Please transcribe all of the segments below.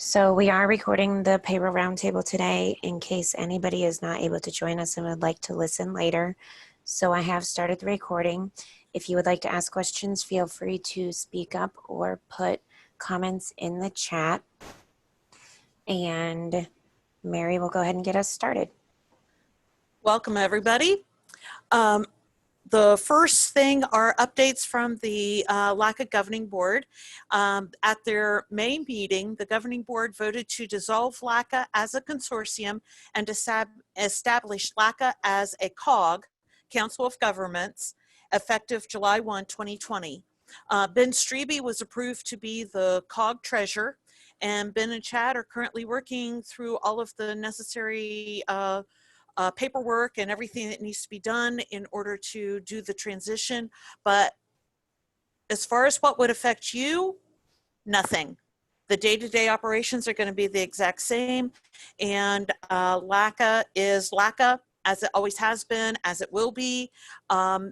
So we are recording the Payroll Roundtable today in case anybody is not able to join us and would like to listen later. So I have started the recording. If you would like to ask questions, feel free to speak up or put comments in the chat. And Mary will go ahead and get us started. Welcome, everybody. The first thing are updates from the LACA Governing Board. At their May meeting, the Governing Board voted to dissolve LACA as a consortium and establish LACA as a COG, Council of Governments, effective July 1, 2020. Ben Strebe was approved to be the COG treasurer, and Ben and Chad are currently working through all of the necessary paperwork and everything that needs to be done in order to do the transition. But as far as what would affect you, nothing. The day-to-day operations are going to be the exact same, and LACA is LACA, as it always has been, as it will be. So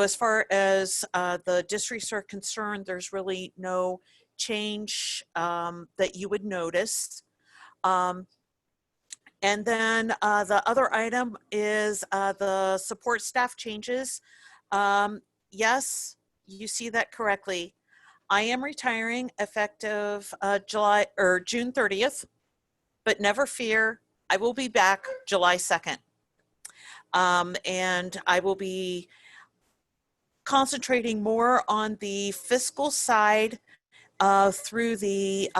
as far as the districts are concerned, there's really no change that you would notice. And then the other item is the support staff changes. Yes, you see that correctly. I am retiring effective June 30th, but never fear, I will be back July 2nd. And I will be concentrating more on the fiscal side through the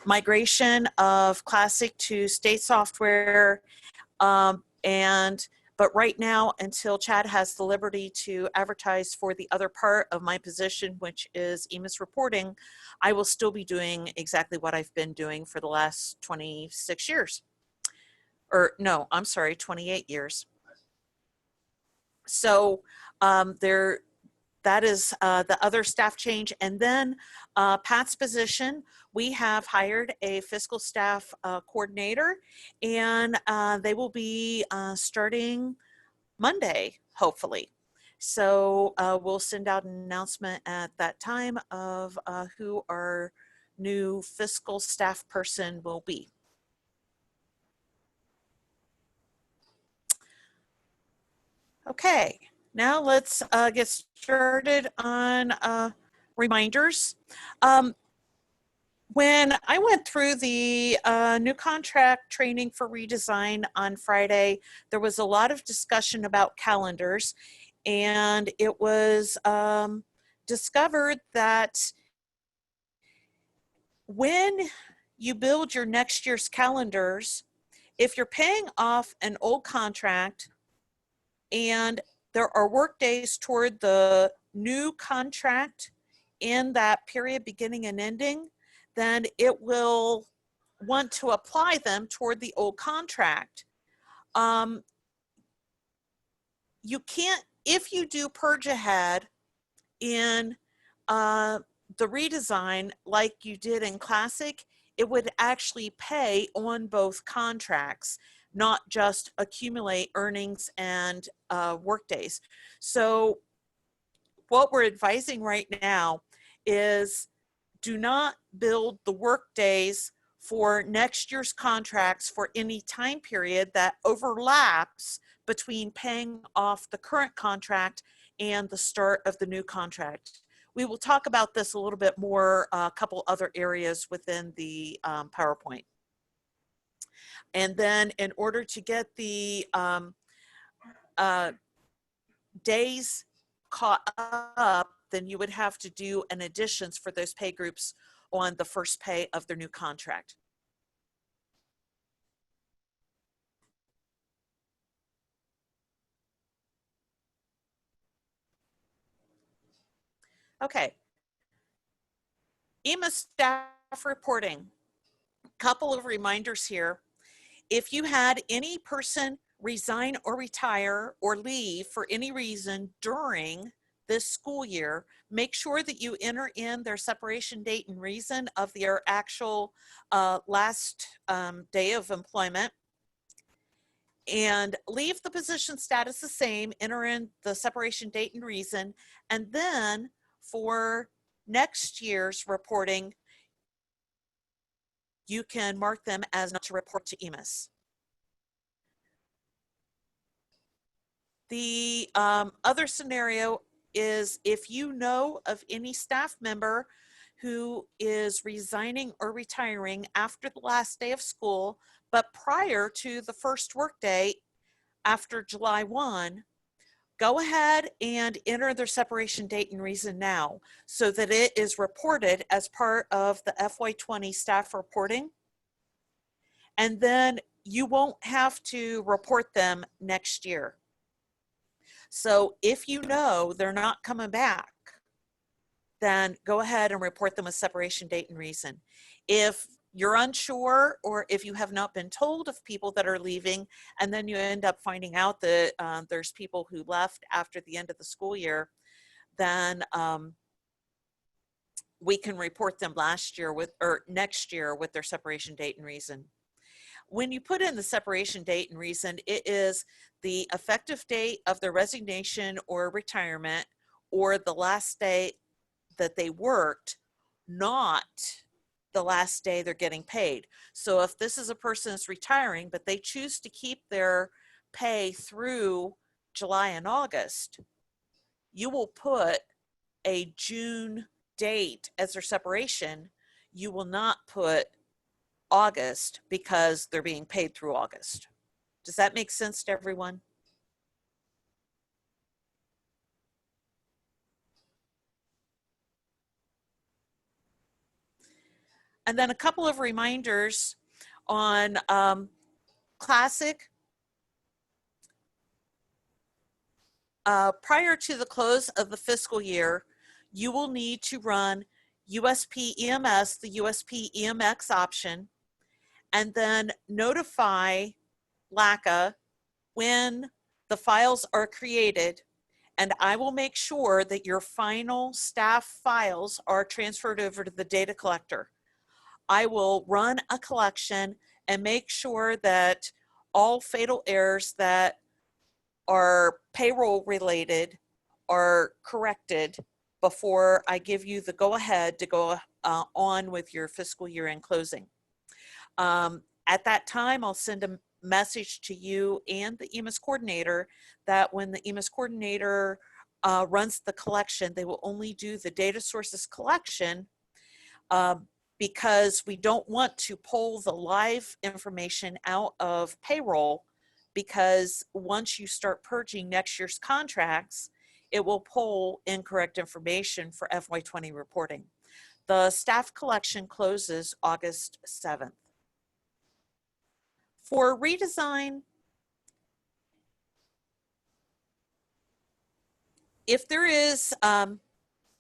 migration of Classic to state software. But right now, until Chad has the liberty to advertise for the other part of my position, which is EMIS reporting, I will still be doing exactly what I've been doing for the last 26 years. Or no, I'm sorry, 28 years. So that is the other staff change. And then Pat's position, we have hired a fiscal staff coordinator, and they will be starting Monday, hopefully. So we'll send out an announcement at that time of who our new fiscal staff person will be. Okay. Now let's get started on reminders. When I went through the new contract training for redesign on Friday, there was a lot of discussion about calendars, and it was discovered that when you build your next year's calendars, if you're paying off an old contract and there are work days toward the new contract in that period beginning and ending, then it will want to apply them toward the old contract. You can't, if you do purge ahead in the redesign like you did in Classic, it would actually pay on both contracts, not just accumulate earnings and work days. So what we're advising right now is do not build the work days for next year's contracts for any time period that overlaps between paying off the current contract and the start of the new contract. We will talk about this a little bit more, a couple other areas within the PowerPoint. And then in order to get the days caught up, then you would have to do an additions for those pay groups on the first pay of their new contract. Okay. EMIS staff reporting. Couple of reminders here. If you had any person resign or retire or leave for any reason during this school year, make sure that you enter in their separation date and reason of their actual last day of employment, and leave the position status the same, enter in the separation date and reason, and then for next year's reporting, you can mark them as not to report to EMIS. The other scenario is if you know of any staff member who is resigning or retiring after the last day of school, but prior to the first workday after July 1, go ahead and enter their separation date and reason now so that it is reported as part of the FY20 staff reporting. And then you won't have to report them next year. So if you know they're not coming back, then go ahead and report them with separation date and reason. If you're unsure, or if you have not been told of people that are leaving, and then you end up finding out that there's people who left after the end of the school year, then we can report them next year with their separation date and reason. When you put in the separation date and reason, it is the effective date of their resignation or retirement, or the last day that they worked, not the last day they're getting paid. So if this is a person that's retiring, but they choose to keep their pay through July and August, you will put a June date as their separation. You will not put August because they're being paid through August. Does that make sense to everyone? And then a couple of reminders on Classic. Prior to the close of the fiscal year, you will need to run USP EMS, the USP EMX option, and then notify LACA when the files are created, and I will make sure that your final staff files are transferred over to the data collector. I will run a collection and make sure that all fatal errors that are payroll related are corrected before I give you the go ahead to go on with your fiscal year end closing. At that time, I'll send a message to you and the EMIS coordinator that when the EMIS coordinator runs the collection, they will only do the data sources collection because we don't want to pull the live information out of payroll, because once you start purging next year's contracts, it will pull incorrect information for FY20 reporting. The staff collection closes August 7th. For redesign, if there is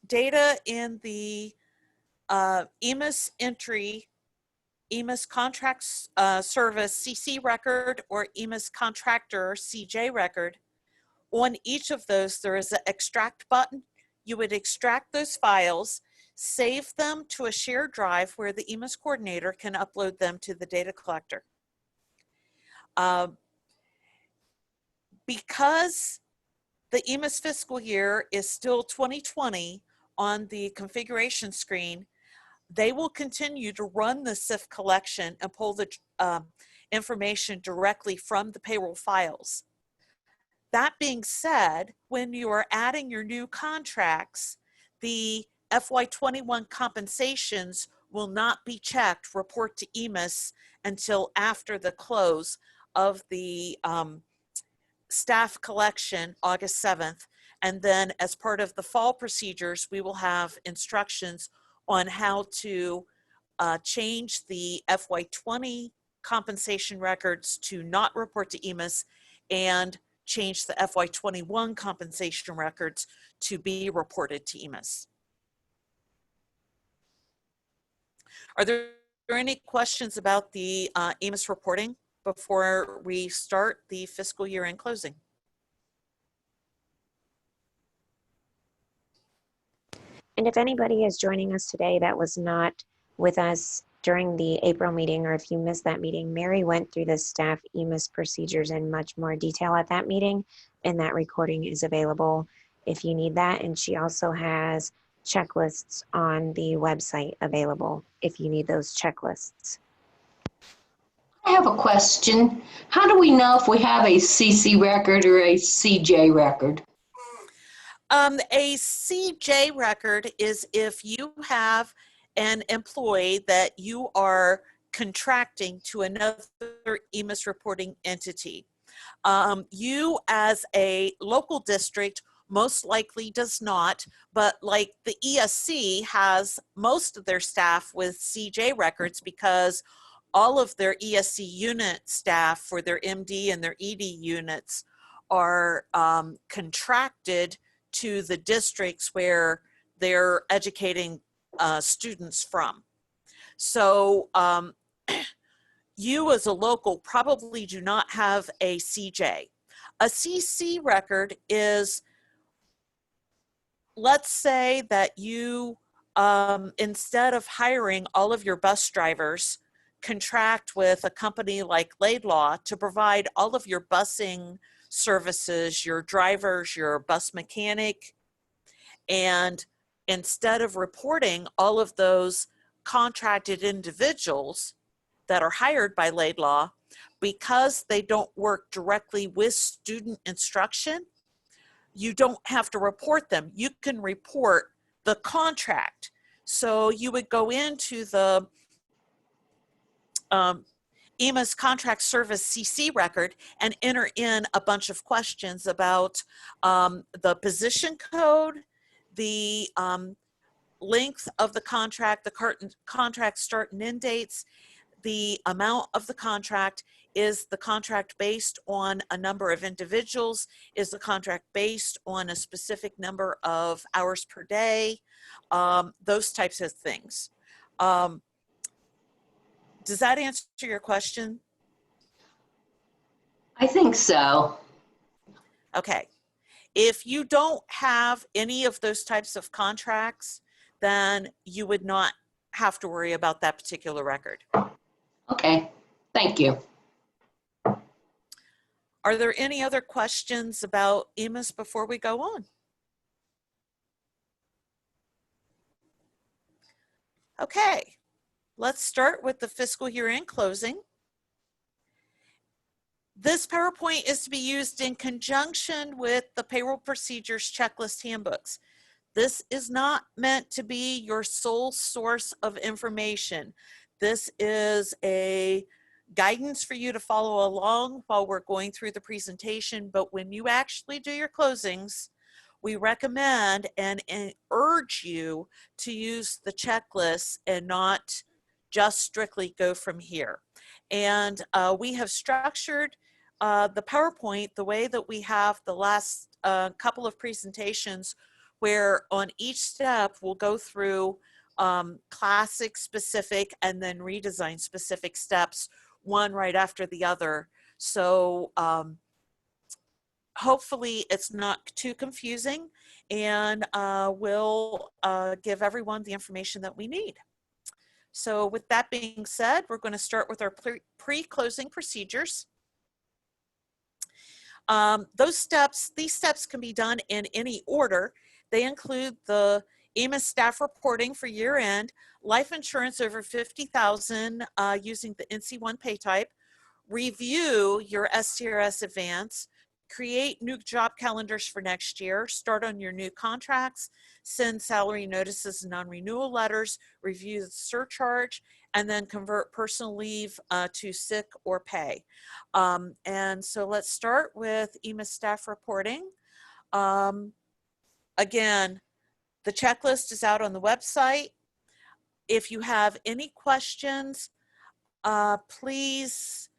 data in the EMIS entry, EMIS contracts service CC record, or EMIS contractor CJ record, on each of those there is an extract button. You would extract those files, save them to a shared drive where the EMIS coordinator can upload them to the data collector. Because the EMIS fiscal year is still 2020 on the configuration screen, they will continue to run the SIF collection and pull the information directly from the payroll files. That being said, when you are adding your new contracts, the FY21 compensations will not be checked, report to EMIS, until after the close of the staff collection, August 7th. And then as part of the fall procedures, we will have instructions on how to change the FY20 compensation records to not report to EMIS, and change the FY21 compensation records to be reported to EMIS. Are there any questions about the EMIS reporting before we start the fiscal year end closing? And if anybody is joining us today that was not with us during the April meeting, or if you missed that meeting, Mary went through the staff EMIS procedures in much more detail at that meeting, and that recording is available if you need that. And she also has checklists on the website available if you need those checklists. I have a question. How do we know if we have a CC record or a CJ record? A CJ record is if you have an employee that you are contracting to another EMIS reporting entity. You as a local district most likely does not, but like the ESC has most of their staff with CJ records because all of their ESC unit staff for their MD and their ED units are contracted to the districts where they're educating students from. So you as a local probably do not have a CJ. A CC record is, let's say that you, instead of hiring all of your bus drivers, contract with a company like Laidlaw to provide all of your busing services, your drivers, your bus mechanic, and instead of reporting all of those contracted individuals that are hired by Laidlaw, because they don't work directly with student instruction, you don't have to report them. You can report the contract. So you would go into the EMIS contract service CC record and enter in a bunch of questions about the position code, the length of the contract, the contract start and end dates, the amount of the contract. Is the contract based on a number of individuals? Is the contract based on a specific number of hours per day? Those types of things. Does that answer your question? I think so. Okay. If you don't have any of those types of contracts, then you would not have to worry about that particular record. Okay, thank you. Are there any other questions about EMIS before we go on? Okay, let's start with the fiscal year end closing. This PowerPoint is to be used in conjunction with the payroll procedures checklist handbooks. This is not meant to be your sole source of information. This is a guidance for you to follow along while we're going through the presentation, but when you actually do your closings, we recommend and urge you to use the checklist and not just strictly go from here. And we have structured the PowerPoint the way that we have the last couple of presentations, where on each step we'll go through classic specific and then redesign specific steps, one right after the other. So hopefully it's not too confusing, and we'll give everyone the information that we need. So with that being said, we're going to start with our pre-closing procedures. These steps can be done in any order. They include the EMIS staff reporting for year end, life insurance over $50,000 using the NC1 pay type, review your STRS advance, create new job calendars for next year, start on your new contracts, send salary notices and non-renewal letters, review the surcharge, and then convert personal leave to sick or pay. And so let's start with EMIS staff reporting. Again, the checklist is out on the website. If you have any questions, please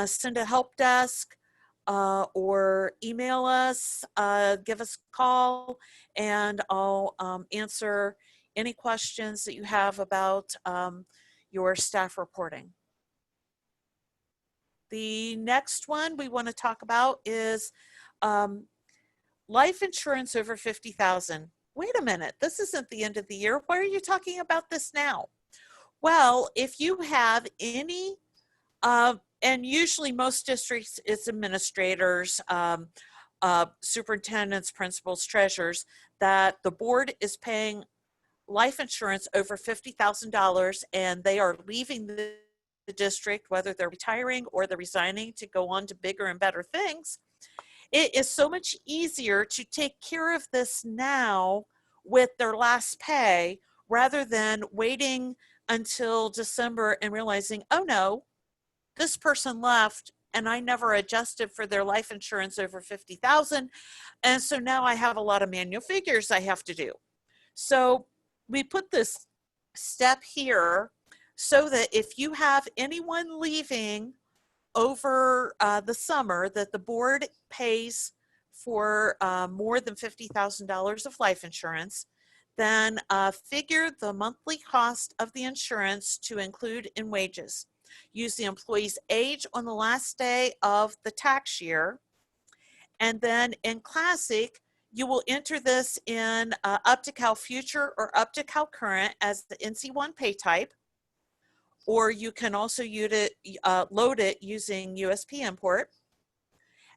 send a help desk or email us, give us a call, and I'll answer any questions that you have about your staff reporting. The next one we want to talk about is life insurance over $50,000. Wait a minute, this isn't the end of the year. Why are you talking about this now? Well, if you have any, and usually most districts, it's administrators, superintendents, principals, treasurers, that the board is paying life insurance over $50,000 and they are leaving district, whether they're retiring or they're resigning to go on to bigger and better things, it is so much easier to take care of this now with their last pay rather than waiting until December and realizing, oh no, this person left and I never adjusted for their life insurance over 50,000. And so now I have a lot of manual figures I have to do. So we put this step here so that if you have anyone leaving over the summer that the board pays for more than $50,000 of life insurance, then figure the monthly cost of the insurance to include in wages. Use the employee's age on the last day of the tax year. And then in Classic, you will enter this in up to Cal Future or up to Cal Current as the NC1 pay type, or you can also load it using USP import.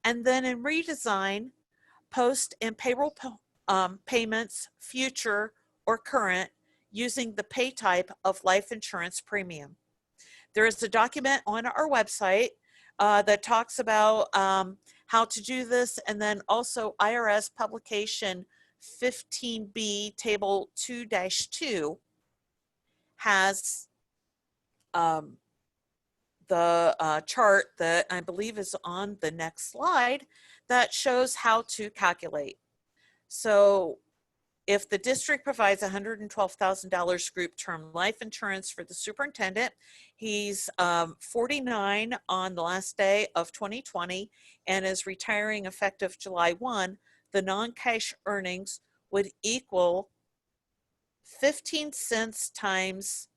And then in Redesign, post in payroll payments, future or current, using the pay type of life insurance premium. There is a document on our website that talks about how to do this, and then also IRS publication 15B table 2-2 has the chart that I believe is on the next slide that shows how to calculate. So if the district provides $112,000 group term life insurance for the superintendent, he's 49 on the last day of 2020 and is retiring effective July 1, the non-cash earnings would equal 15 cents times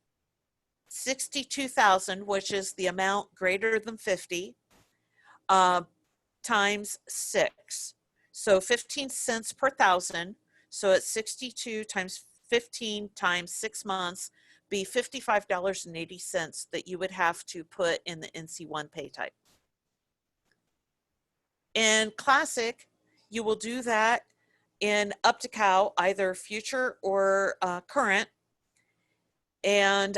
62,000, which is the amount greater than 50, times 6. So 15 cents per thousand. So it's 62 times 15 times 6 months, be $55.80 that you would have to put in the NC1 pay type. In Classic, you will do that in up to Cal, either future or current. And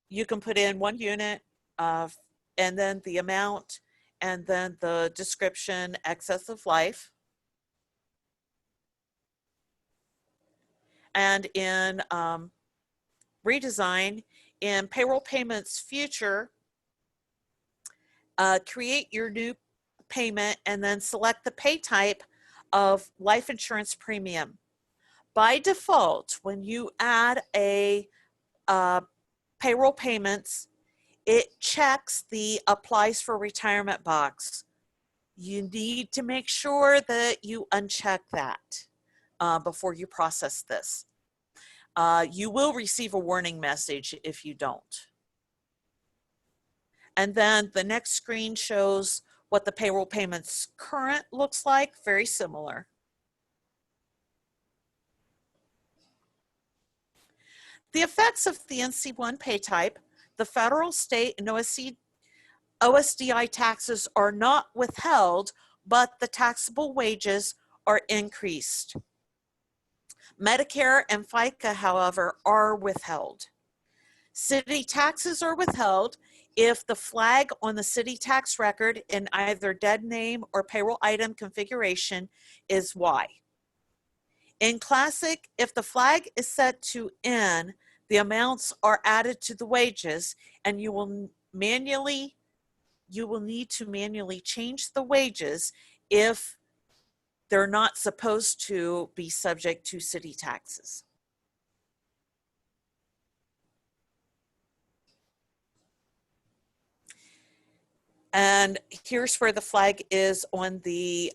you can put in 1 unit and then the amount and then the description, excess of life. And in Redesign, in payroll payments future, create your new payment and then select the pay type of life insurance premium. By default, when you add a payroll payments, it checks the applies for retirement box. You need to make sure that you uncheck that before you process this. You will receive a warning message if you don't. And then the next screen shows what the payroll payments current looks like, very similar. The effects of the NC1 pay type, the federal, state, and OSDI taxes are not withheld, but the taxable wages are increased. Medicare and FICA, however, are withheld. City taxes are withheld if the flag on the city tax record in either dead name or payroll item configuration is Y. In Classic, if the flag is set to N, the amounts are added to the wages, and you will need to manually change the wages if they're not supposed to be subject to city taxes. And here's where the flag is on the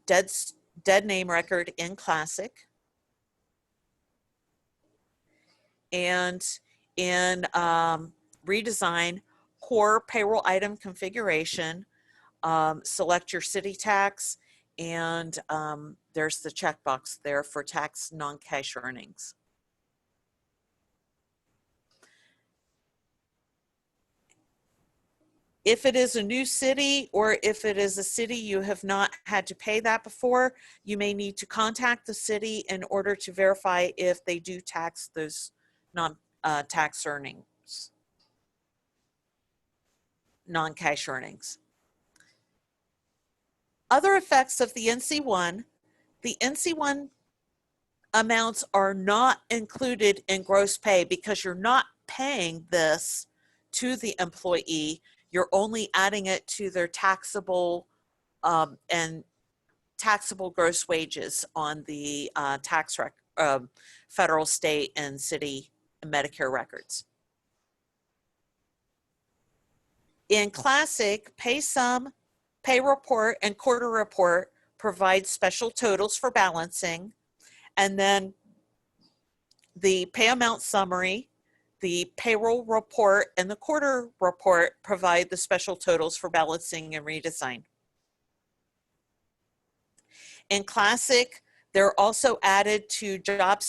dead name record in Classic. And in Redesign, core payroll item configuration, select your city tax, and there's the checkbox there for tax non-cash earnings. If it is a new city or if it is a city you have not had to pay that before, you may need to contact the city in order to verify if they do tax those non-tax earnings. non-cash earnings. Other effects of the NC1, the NC1 amounts are not included in gross pay because you're not paying this to the employee. You're only adding it to their taxable and taxable gross wages on the federal, state, and city Medicare records. In Classic, pay sum, pay report, and quarter report provide special totals for balancing. And then the pay amount summary, the payroll report, and the quarter report provide the special totals for balancing and redesign. In Classic, they're also added to job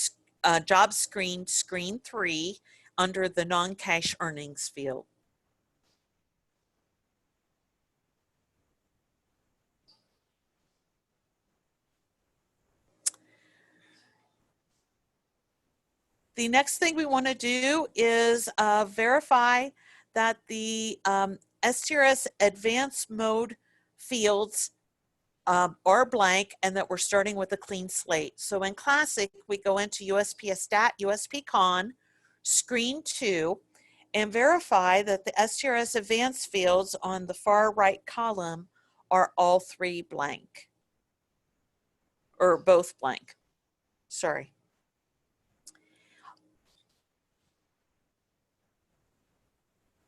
screen 3 under the non-cash earnings field. The next thing we want to do is verify that the STRS advanced mode fields are blank and that we're starting with a clean slate. So in Classic, we go into USPS Stat, USP Con, Screen 2, and verify that the STRS advanced fields on the far right column are all 3 blank, or both blank, sorry.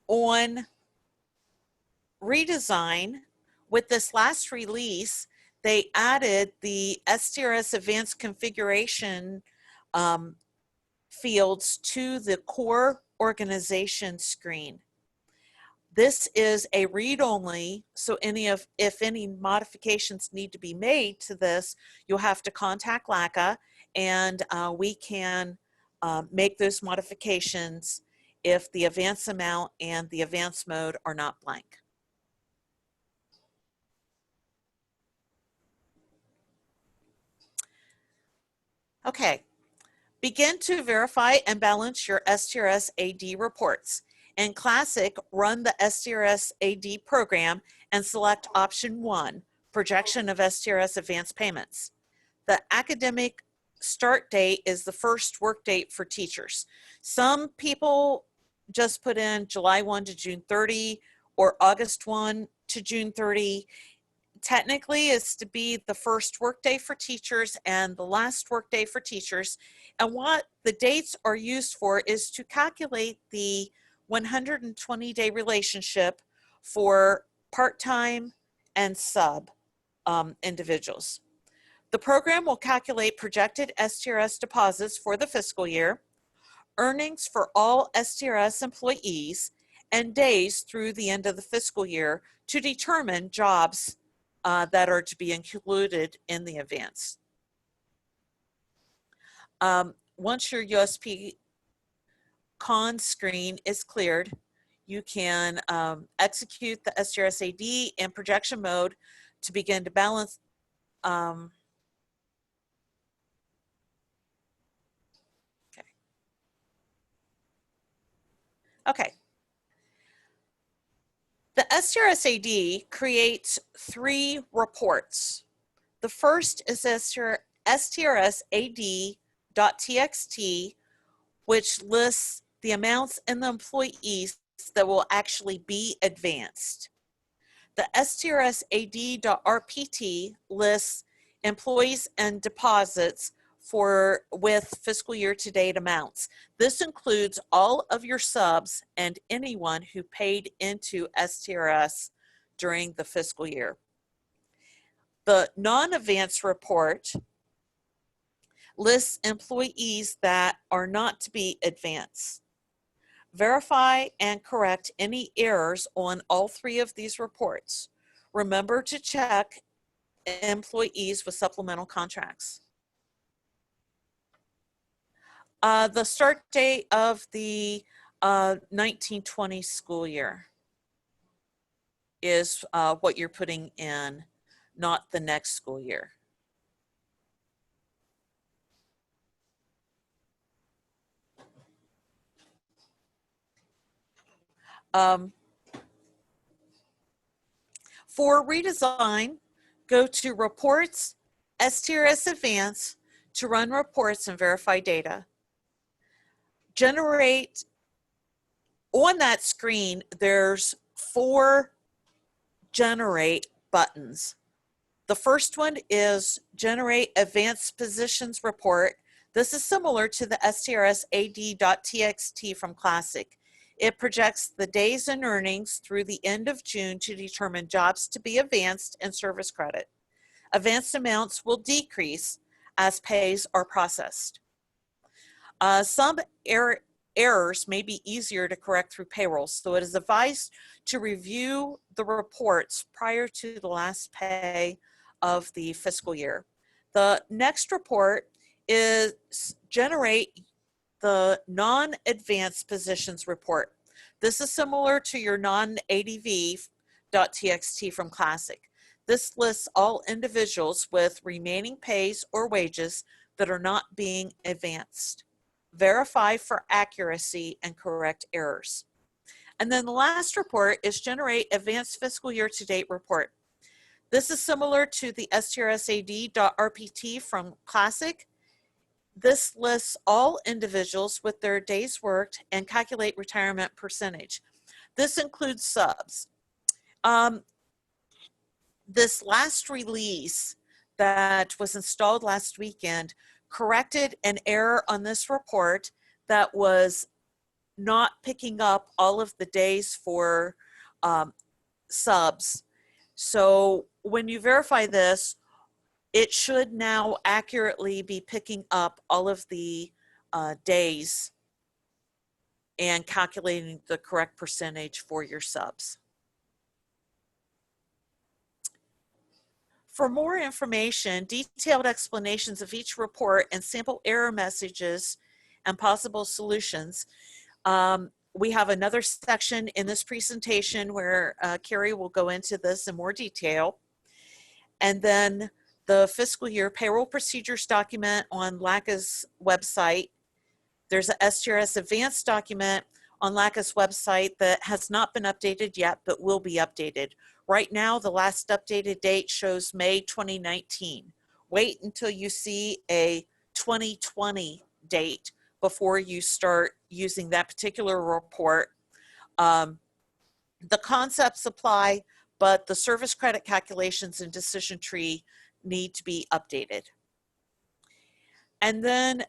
On redesign, with this last release, they added the STRS advanced configuration fields to the core organization screen. This is a read-only, so if any modifications need to be made to this, you'll have to contact LACA, and we can make those modifications if the advance amount and the advance mode are not blank. Okay, begin to verify and balance your STRS AD reports. In Classic, run the STRS AD program and select option 1, projection of STRS advance payments. The academic start date is the first work date for teachers. Some people just put in July 1 to June 30 or August 1 to June 30. Technically, it's to be the first workday for teachers and the last workday for teachers. And what the dates are used for is to calculate the 120-day relationship for part-time and sub individuals. The program will calculate projected STRS deposits for the fiscal year, earnings for all STRS employees, and days through the end of the fiscal year to determine jobs that are to be included in the advance. Once your USP Con screen is cleared, you can execute the STRS AD in projection mode to begin to balance. Okay. The STRS AD creates 3 reports. The first is STRS AD.txt, which lists the amounts and the employees that will actually be advanced. The STRS AD.rpt lists employees and deposits with fiscal year to date amounts. This includes all of your subs and anyone who paid into STRS during the fiscal year. The non-advanced report lists employees that are not to be advanced. Verify and correct any errors on all 3 of these reports. Remember to check employees with supplemental contracts. The start date of the 1920 school year is what you're putting in, not the next school year. For redesign, go to Reports, STRS Advanced to run reports and verify data. Generate, on that screen, there's 4 generate buttons. The first one is Generate Advanced Positions Report. This is similar to the STRS-AD.txt from Classic. It projects the days and earnings through the end of June to determine jobs to be advanced and service credit. Advanced amounts will decrease as pays are processed. Some errors may be easier to correct through payroll, so it is advised to review the reports prior to the last pay of the fiscal year. The next report is generate the non-advanced positions report. This is similar to your non-ADV.txt from Classic. This lists all individuals with remaining pays or wages that are not being advanced. Verify for accuracy and correct errors. And then the last report is Generate Advanced Fiscal Year to Date report. This is similar to the STRSAD.RPT from Classic. This lists all individuals with their days worked and calculate retirement percentage. This includes subs. This last release that was installed last weekend corrected an error on this report that was not picking up all of the days for subs. So when you verify this, it should now accurately be picking up all of the days and calculating the correct percentage for your subs. For more information, detailed explanations of each report and sample error messages and possible solutions, we have another section in this presentation where Carrie will go into this in more detail. And then the fiscal year payroll procedures document on LACA's website. There's a STRS advanced document on LACA's website that has not been updated yet, but will be updated. Right now, the last updated date shows May 2019. Wait until you see a 2020 date before you start using that particular report. The concepts apply, but the service credit calculations and decision tree need to be updated. And then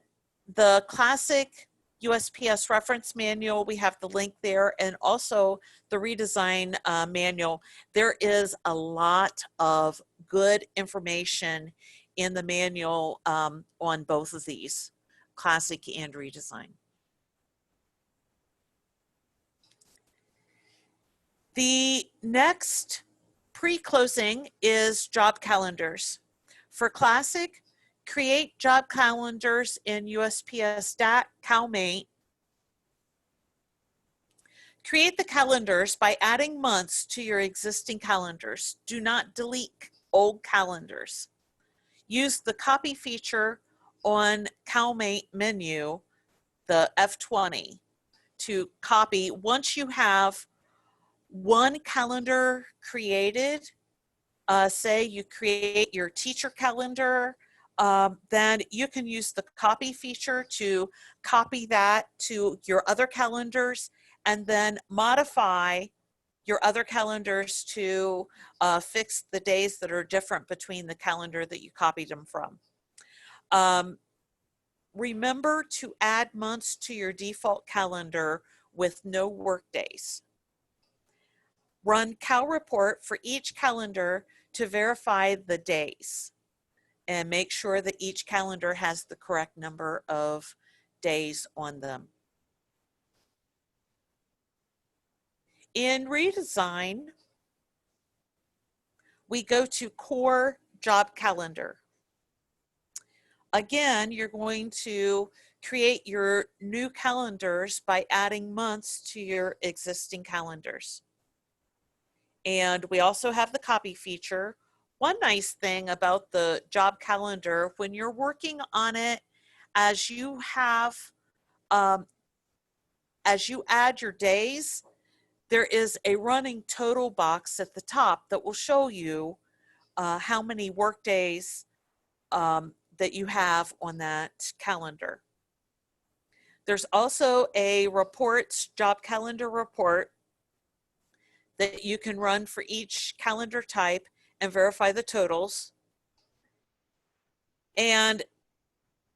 the Classic USPS reference manual, we have the link there, and also the redesign manual. There is a lot of good information in the manual on both of these, Classic and redesign. The next pre-closing is job calendars. For Classic, create job calendars in USPS Stat CalMate. Create the calendars by adding months to your existing calendars. Do not delete old calendars. Use the copy feature on CalMate menu, the F20, to copy. Once you have one calendar created, say you create your teacher calendar, then you can use the copy feature to copy that to your other calendars and then modify your other calendars to fix the days that are different between the calendar that you copied them from. Remember to add months to your default calendar with no work days. Run Cal report for each calendar to verify the days and make sure that each calendar has the correct number of days on them. In redesign, we go to core job calendar. Again, you're going to create your new calendars by adding months to your existing calendars. And we also have the copy feature. One nice thing about the job calendar, when you're working on it, as you have, as you add your days, there is a running total box at the top that will show you how many work days that you have on that calendar. There's also a reports, job calendar report that you can run for each calendar type and verify the totals. And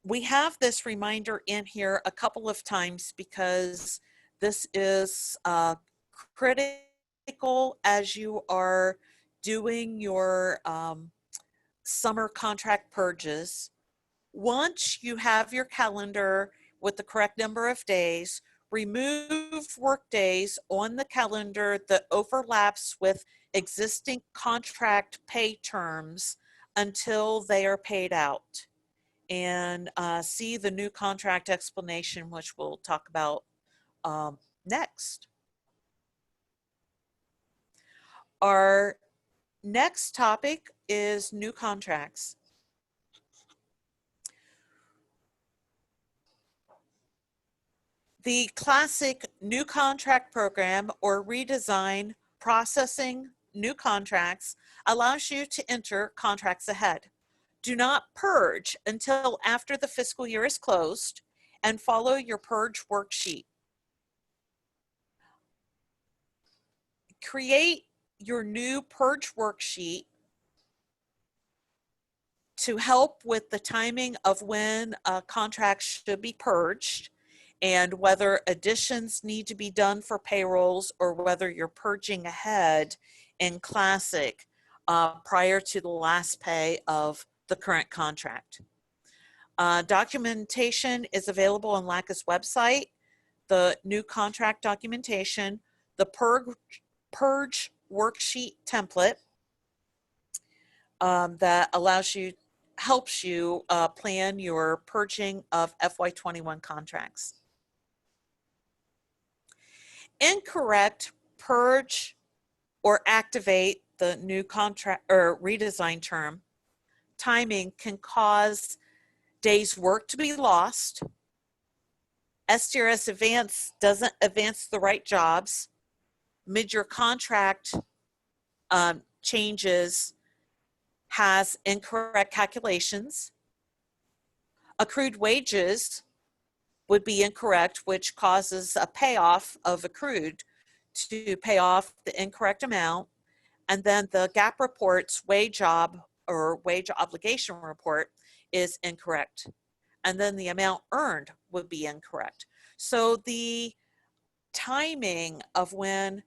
we have this reminder in here a couple of times because this is critical as you are doing your summer contract purges. Once you have your calendar with the correct number of days, remove work days on the calendar that overlaps with existing contract pay terms until they are paid out. And see the new contract explanation, which we'll talk about next. Our next topic is new contracts. The classic new contract program or redesign processing new contracts allows you to enter contracts ahead. Do not purge until after the fiscal year is closed and follow your purge worksheet. Create your new purge worksheet to help with the timing of when contracts should be purged and whether additions need to be done for payrolls or whether you're purging ahead in Classic prior to the last pay of the current contract. Documentation is available on LACA's website, the new contract documentation, the purge worksheet template that helps you plan your purging of FY21 contracts. Incorrect purge or activate the new contract or redesign term timing can cause days work to be lost. STRS advance doesn't advance the right jobs. Mid-year contract changes has incorrect calculations. Accrued wages would be incorrect, which causes a payoff of accrued to pay off the incorrect amount. And then the gap report's wage obligation report is incorrect. And then the amount earned would be incorrect. So the timing of when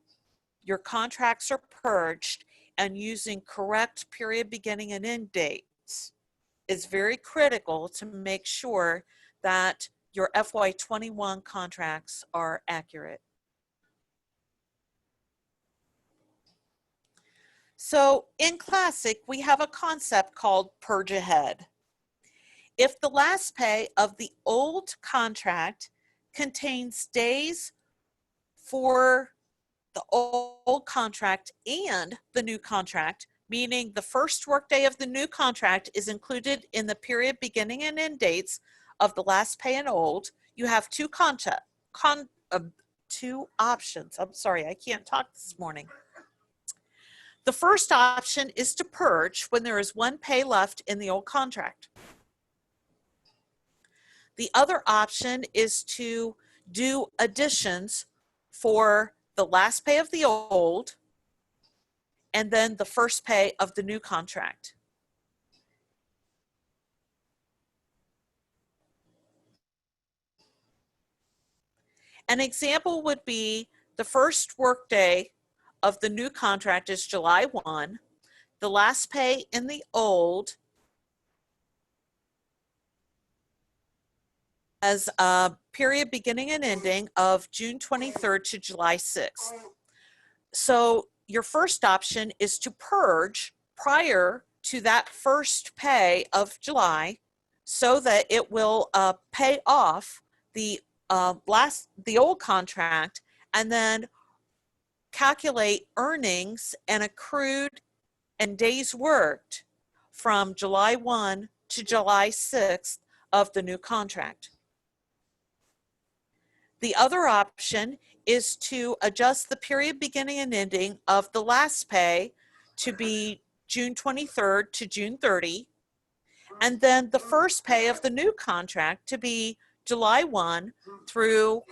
your contracts are purged and using correct period beginning and end dates is very critical to make sure that your FY21 contracts are accurate. So in Classic, we have a concept called purge ahead. If the last pay of the old contract contains days for the old contract and the new contract, meaning the first workday of the new contract is included in the period beginning and end dates of the last pay and old, you have two options. I'm sorry, I can't talk this morning. The first option is to purge when there is one pay left in the old contract. The other option is to do additions for the last pay of the old and then the first pay of the new contract. An example would be the first workday of the new contract is July 1. The last pay in the old as a period beginning and ending of June 23rd to July 6th. So your first option is to purge prior to that first pay of July so that it will pay off the old contract and then calculate earnings and accrued and days worked from July 1 to July 6th of the new contract. The other option is to adjust the period beginning and ending of the last pay to be June 23rd to June 30, and then the first pay of the new contract to be July 1 through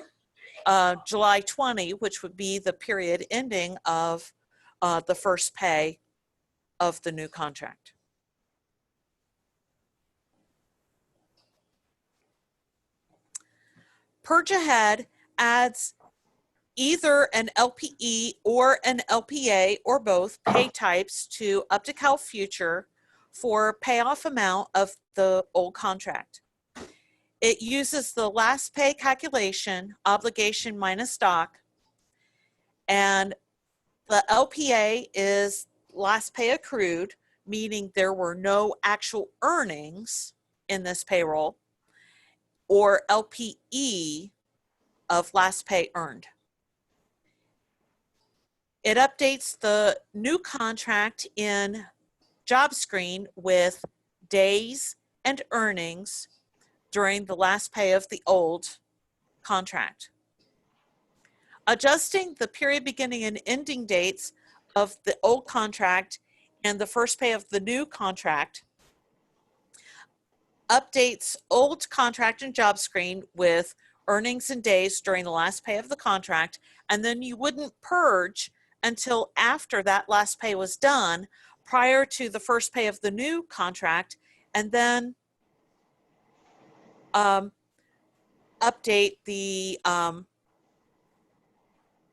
July 20, which would be the period ending of the first pay of the new contract. Purge Ahead adds either an LPE or an LPA or both pay types to Up to Cal Future for payoff amount of the old contract. It uses the last pay calculation, obligation minus stock, and the LPA is last pay accrued, meaning there were no actual earnings in this payroll, or LPE of last pay earned. It updates the new contract in job screen with days and earnings during the last pay of the old contract. Adjusting the period beginning and ending dates of the old contract and the first pay of the new contract updates old contract and job screen with earnings and days during the last pay of the contract, and then you wouldn't purge until after that last pay was done, prior to the first pay of the new contract, and then update the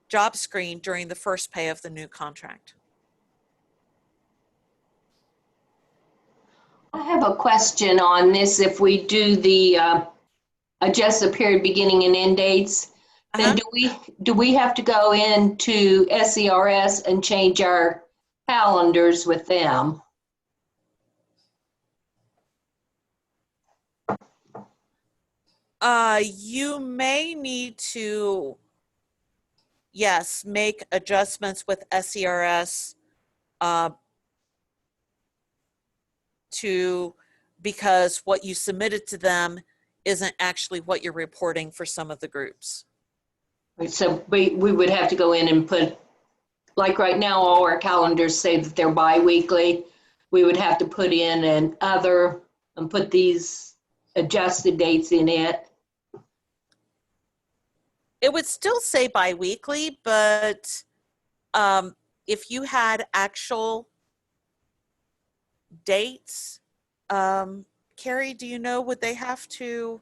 job screen during the first pay of the new contract. I have a question on this. If we do the adjust the period beginning and end dates, then do we have to go into SERS and change our calendars with them? You may need to, yes, make adjustments with SERS because what you submitted to them isn't actually what you're reporting for some of the groups. So we would have to go in and put, like right now, all our calendars say that they're bi-weekly. We would have to put in an other and put these adjusted dates in it. It would still say bi-weekly, but if you had actual dates, Carrie, do you know, would they have to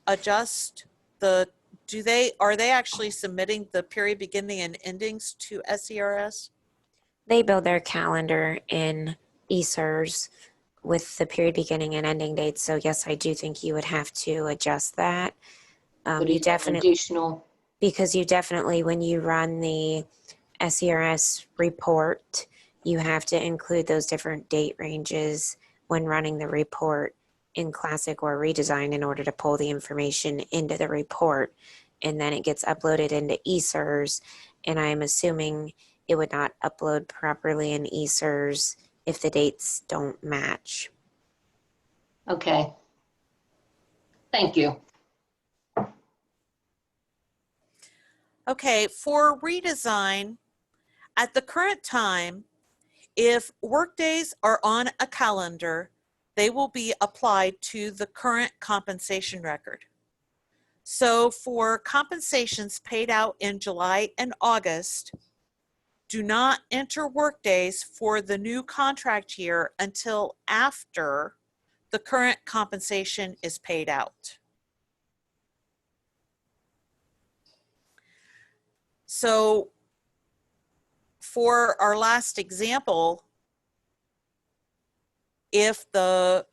adjust the, are they actually submitting the period beginning and endings to SERS? They build their calendar in ESERS with the period beginning and ending dates. So yes, I do think you would have to adjust that. You definitely, additional, because you definitely, when you run the SERS report, you have to include those different date ranges when running the report in Classic or Redesign in order to pull the information into the report. And then it gets uploaded into ESERS. And I'm assuming it would not upload properly in ESERS if the dates don't match. okay. Thank you. Okay, for redesign, at the current time, if workdays are on a calendar, they will be applied to the current compensation record. So for compensations paid out in July and August, do not enter workdays for the new contract year until after the current compensation is paid out. So for our last example, if the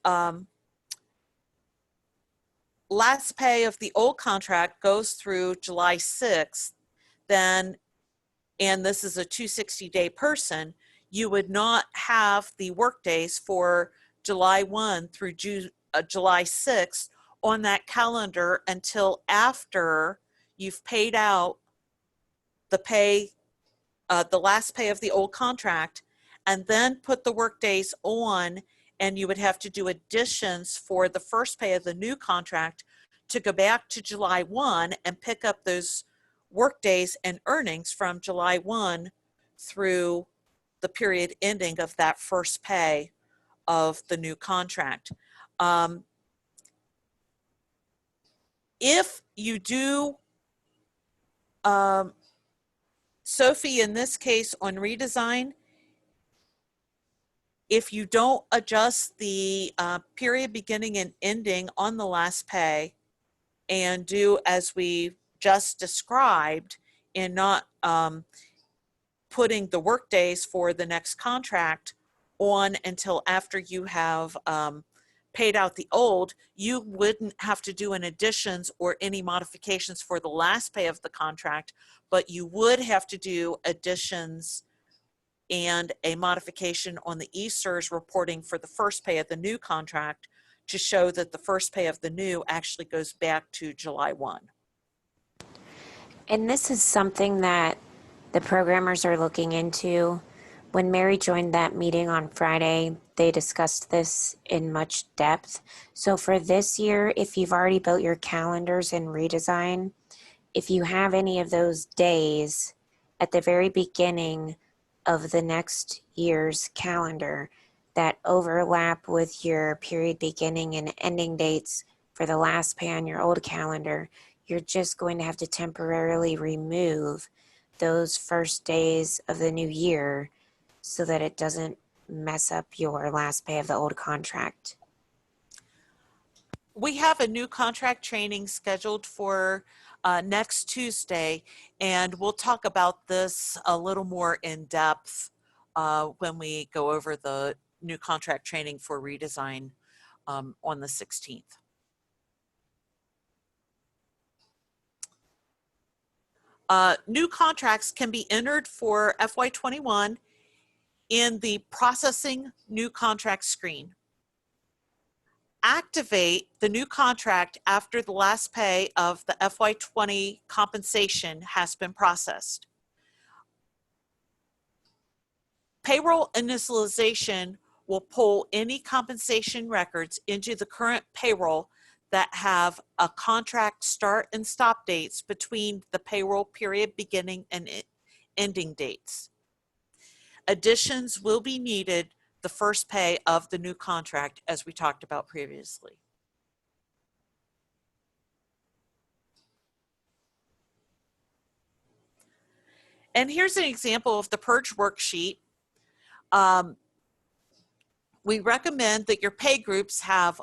last pay of the old contract goes through July 6th, then, and this is a 260-day person, you would not have the work days for July 1 through July 6th on that calendar until after you've paid out the pay, the last pay of the old contract, and then put the work days on, and you would have to do additions for the first pay of the new contract to go back to July 1 and pick up those work days and earnings from July 1 through the period ending of that first pay of the new contract. If you do, Sophie, in this case on redesign, if you don't adjust the period beginning and ending on the last pay and do as we just described in not putting the work days for the next contract on until after you have paid out the old, you wouldn't have to do an additions or any modifications for the last pay of the contract, but you would have to do additions and a modification on the ESERS reporting for the first pay of the new contract to show that the first pay of the new actually goes back to July 1. And this is something that the programmers are looking into. When Mary joined that meeting on Friday, they discussed this in much depth. So for this year, if you've already built your calendars in redesign, if you have any of those days at the very beginning of the next year's calendar that overlap with your period beginning and ending dates for the last pay on your old calendar, you're just going to have to temporarily remove those first days of the new year so that it doesn't mess up your last pay of the old contract. We have a new contract training scheduled for next Tuesday, and we'll talk about this a little more in depth when we go over the new contract training for redesign on the 16th. New contracts can be entered for FY21 in the processing new contract screen. Activate the new contract after the last pay of the FY20 compensation has been processed. Payroll initialization will pull any compensation records into the current payroll that have a contract start and stop dates between the payroll period beginning and ending dates. Additions will be needed the first pay of the new contract, as we talked about previously. And here's an example of the purge worksheet. We recommend that your pay groups have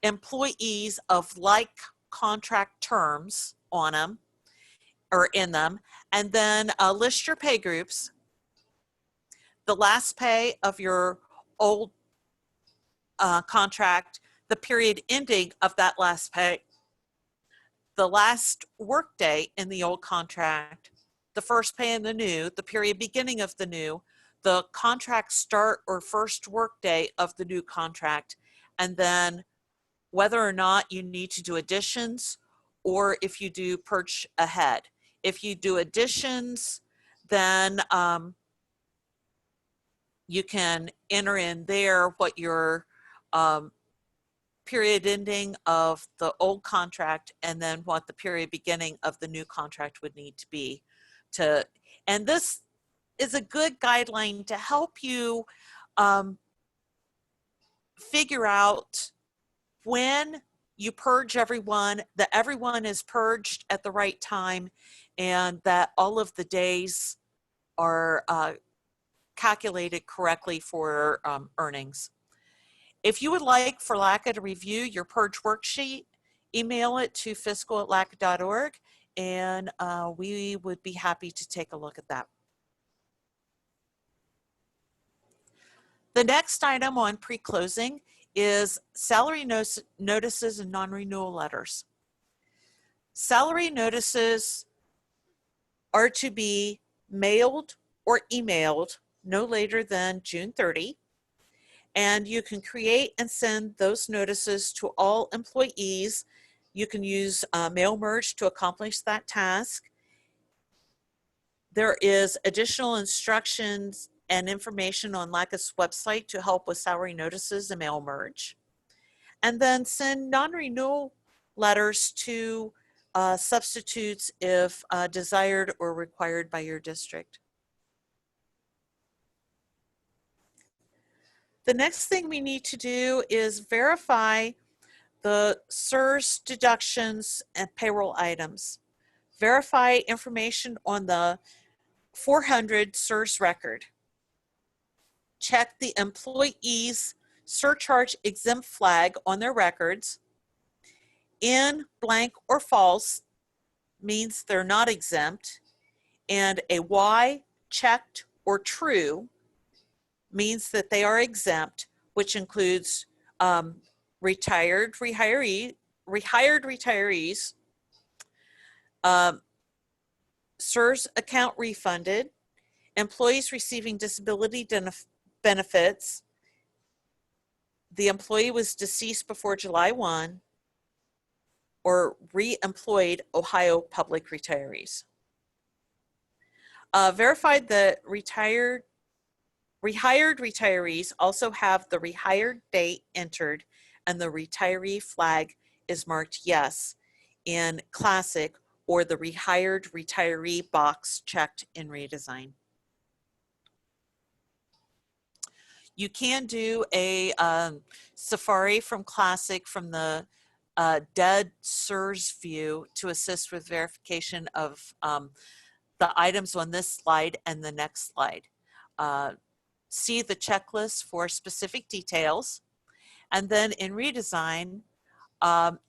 employees of like contract terms on them or in them, and then list your pay groups, the last pay of your old contract, the period ending of that last pay, the last work day in the old contract, the first pay in the new, the period beginning of the new, the contract start or first work day of the new contract, and then whether or not you need to do additions or if you do purge ahead. If you do additions, then you can enter in there what your period ending of the old contract and then what the period beginning of the new contract would need to be. And this is a good guideline to help you figure out when you purge everyone, that everyone is purged at the right time and that all of the days are calculated correctly for earnings. If you would like for LACA to review your purge worksheet, email it to fiscal@laca.org and we would be happy to take a look at that. The next item on pre-closing is salary notices and non-renewal letters. Salary notices are to be mailed or emailed no later than June 30. And you can create and send those notices to all employees. You can use mail merge to accomplish that task. There is additional instructions and information on LACA's website to help with salary notices and mail merge. And then send non-renewal letters to substitutes if desired or required by your district. The next thing we need to do is verify the CSRS deductions and payroll items. Verify information on the 400 CSRS record. Check the employee's surcharge exempt flag on their records. In, blank, or false means they're not exempt, and a Y, checked, or true means that they are exempt, which includes rehired retirees, CSRS account refunded, employees receiving disability benefits, the employee was deceased before July 1, or re-employed Ohio public retirees. Verified that rehired retirees also have the rehired date entered and the retiree flag is marked yes in Classic, or the rehired retiree box checked in redesign. You can do a Safari from Classic from the dead CSRS view to assist with verification of the items on this slide and the next slide. See the checklist for specific details. And then in redesign,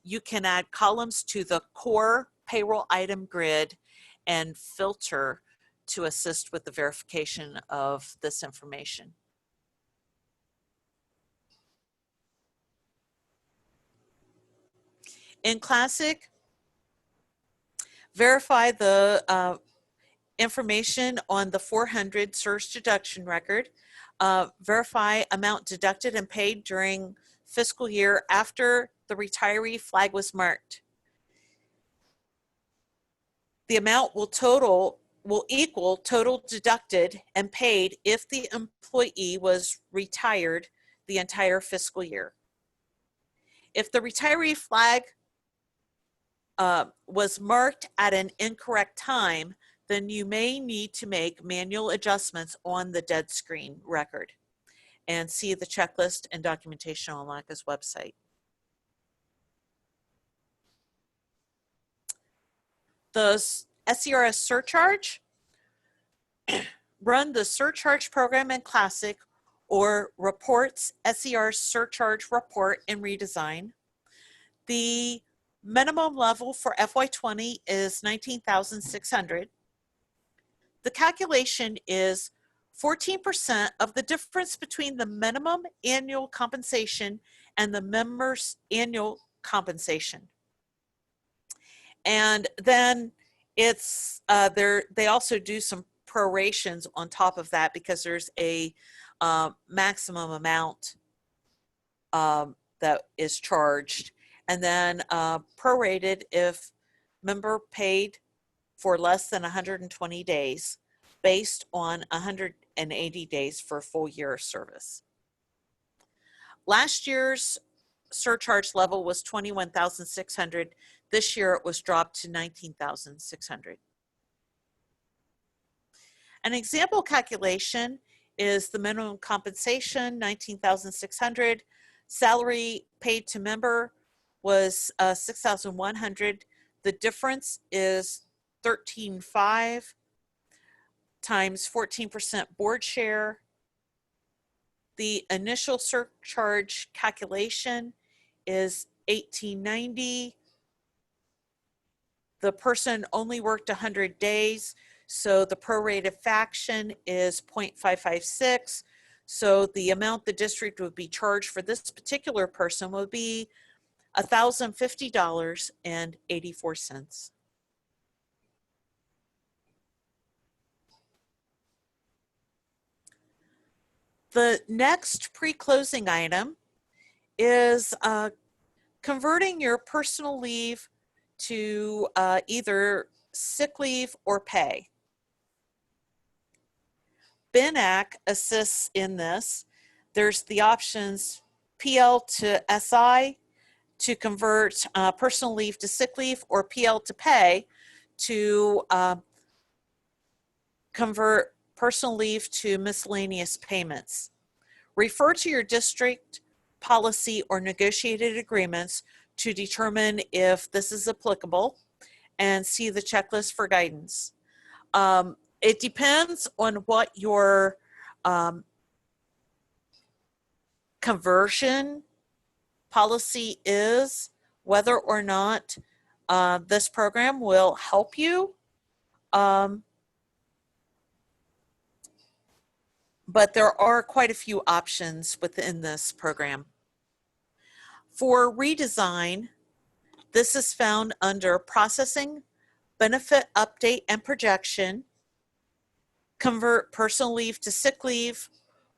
you can add columns to the core payroll item grid and filter to assist with the verification of this information. In Classic, verify the information on the 400 CSRS deduction record. Verify amount deducted and paid during fiscal year after the retiree flag was marked. The amount will equal total deducted and paid if the employee was retired the entire fiscal year. If the retiree flag was marked at an incorrect time, then you may need to make manual adjustments on the dead screen record, and see the checklist and documentation on LACA's website. The SERS surcharge, run the surcharge program in Classic or reports SERS surcharge report in redesign. The minimum level for FY20 is $19,600. The calculation is 14% of the difference between the minimum annual compensation and the member's annual compensation. And then it's they also do some prorations on top of that, because there's a maximum amount that is charged, and then prorated if member paid for less than 120 days based on 180 days for a full year of service. Last year's surcharge level was $21,600. This year it was dropped to $19,600. An example calculation is the minimum compensation, $19,600. Salary paid to member was $6,100. The difference is $13,500 times 14% board share. The initial surcharge calculation is $1,890. The person only worked 100 days, so the prorated fraction is 0.556. So the amount the district would be charged for this particular person would be $1,050.84. The next pre-closing item is converting your personal leave to either sick leave or pay. BENAC assists in this. There's the options PL to SI, to convert personal leave to sick leave or PL to pay to convert personal leave to miscellaneous payments. Refer to your district policy or negotiated agreements to determine if this is applicable and see the checklist for guidance. It depends on what your conversion policy is, whether or not this program will help you. But there are quite a few options within this program. For redesign, this is found under Processing, Benefit Update and Projection, Convert Personal Leave to Sick Leave,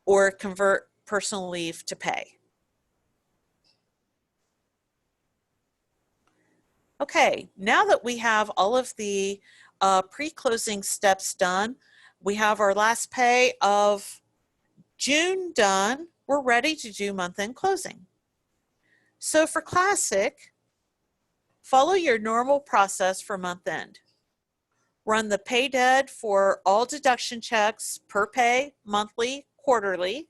or Convert Personal Leave to Pay. Okay, now that we have all of the pre-closing steps done, we have our last pay of June done, we're ready to do month-end closing. So for Classic, follow your normal process for month-end. Run the pay dead for all deduction checks per pay, monthly, quarterly.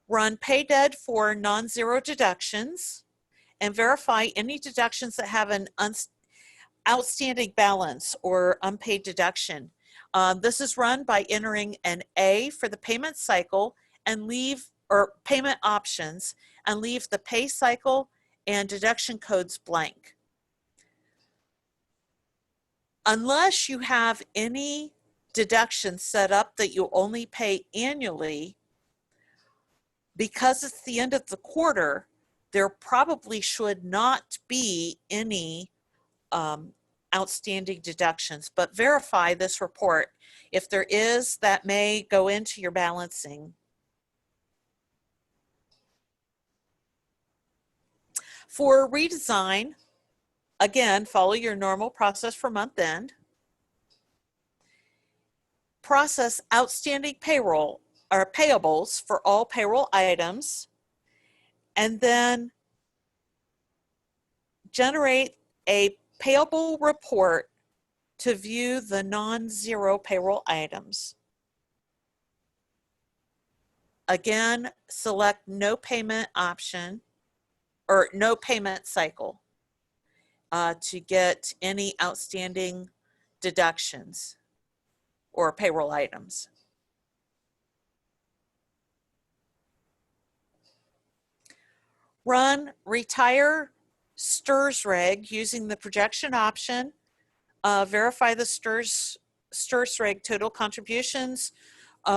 Run pay dead for non-zero deductions and verify any deductions that have an outstanding balance or unpaid deduction. This is run by entering an A for the payment cycle and leave, or payment options, and leave the pay cycle and deduction codes blank. Unless you have any deductions set up that you only pay annually, because it's the end of the quarter, there probably should not be any outstanding deductions, but verify this report. If there is, that may go into your balancing. For redesign, again, follow your normal process for month end. Process outstanding payroll or payables for all payroll items, and then generate a payable report to view the non-zero payroll items. Again, select no payment option or no payment cycle to get any outstanding deductions or payroll items. Run retire STRS reg using the projection option. Verify the STRS reg total contributions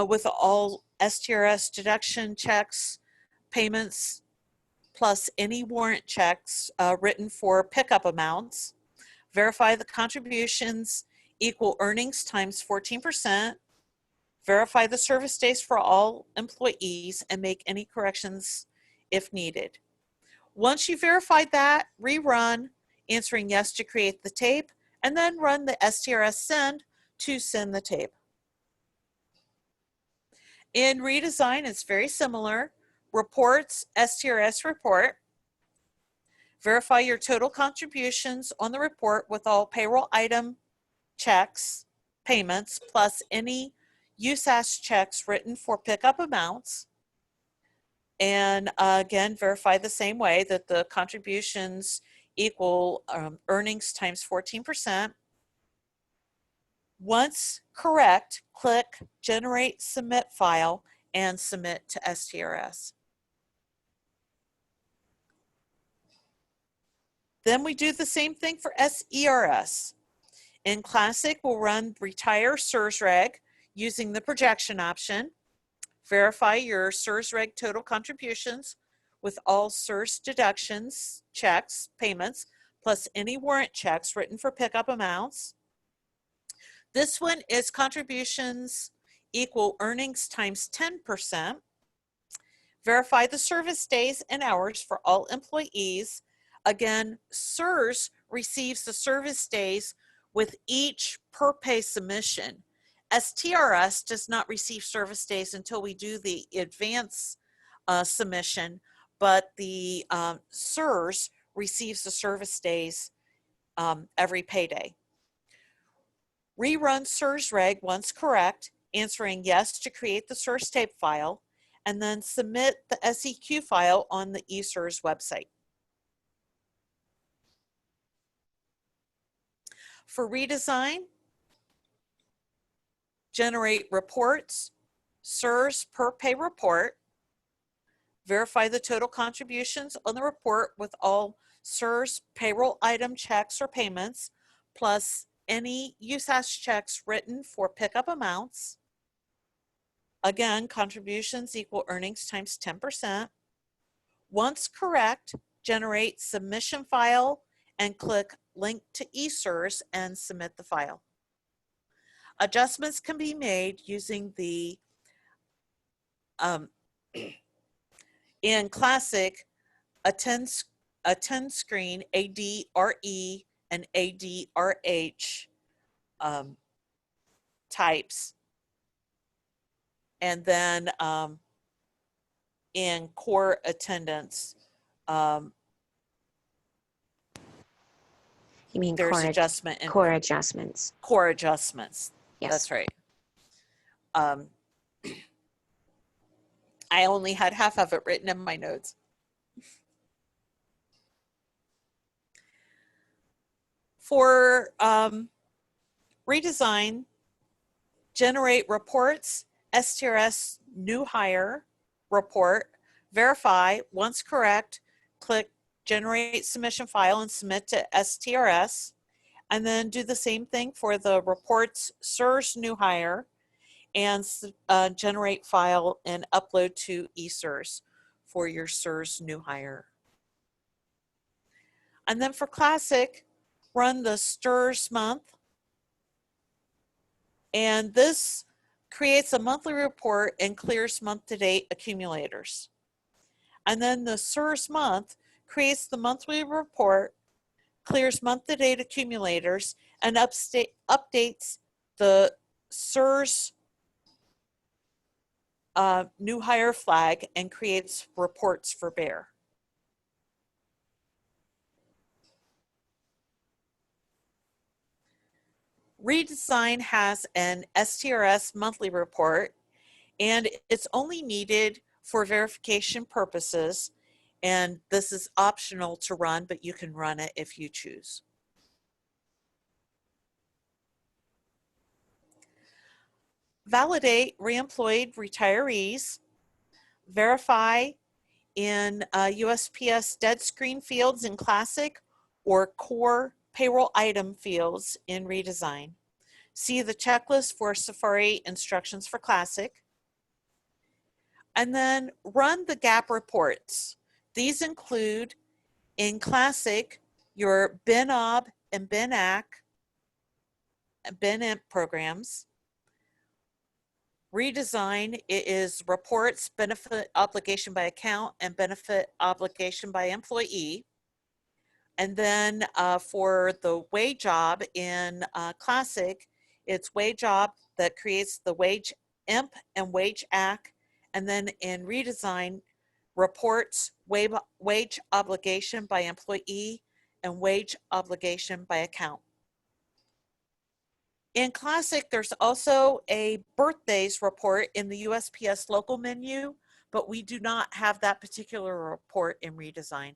with all STRS deduction checks, payments, plus any warrant checks written for pickup amounts. Verify the contributions equal earnings times 14%. Verify the service days for all employees and make any corrections if needed. Once you verified that, rerun, answering yes to create the tape, and then run the STRS send to send the tape. In redesign, it's very similar. Reports, STRS report. Verify your total contributions on the report with all payroll item checks, payments, plus any USAS checks written for pickup amounts. And again, verify the same way that the contributions equal earnings times 14%. Once correct, click Generate Submit File and submit to STRS. Then we do the same thing for SERS. In Classic, we'll run Retire SERS Reg using the projection option. Verify your SERS Reg total contributions with all SERS deductions, checks, payments, plus any warrant checks written for pickup amounts. This one is contributions equal earnings times 10%. Verify the service days and hours for all employees. Again, SERS receives the service days with each per pay submission. STRS does not receive service days until we do the advance submission, but the SERS receives the service days every payday. Rerun SERS reg once correct, answering yes to create the SERS tape file, and then submit the SEQ file on the eSERS website. For redesign, generate reports, SERS per pay report, verify the total contributions on the report with all SERS payroll item checks or payments, plus any USAS checks written for pickup amounts. Again, contributions equal earnings times 10%. Once correct, generate submission file and click link to eSERS and submit the file. Adjustments can be made using the in Classic attend screen ADRE and ADRH types, and then in core attendance You mean there's core adjustment in core adjustments? core adjustments. Yes. That's right. I only had half of it written in my notes. For redesign, generate reports, STRS new hire report, verify, once correct, click generate submission file and submit to STRS, and then do the same thing for the reports SERS new hire, and generate file and upload to eSERS for your SERS new hire. And then for Classic, run the STRS month, and this creates a monthly report and clears month-to-date accumulators. And then the SERS month creates the monthly report, clears month-to-date accumulators, and updates the SERS new hire flag and creates reports for Bear. Redesign has an STRS monthly report, and it's only needed for verification purposes, and this is optional to run, but you can run it if you choose. Validate reemployed retirees, verify in USPS dead screen fields in Classic or core payroll item fields in Redesign. See the checklist for Safari instructions for Classic. And then run the gap reports. These include in Classic your BINOB and BINAC, BINIMP programs. Redesign, it is reports, benefit obligation by account, and benefit obligation by employee. And then for the wage job in Classic, it's wage job that creates the wage imp and wage act. And then in Redesign, reports wage obligation by employee and wage obligation by account. In Classic, there's also a birthdays report in the USPS local menu, but we do not have that particular report in Redesign.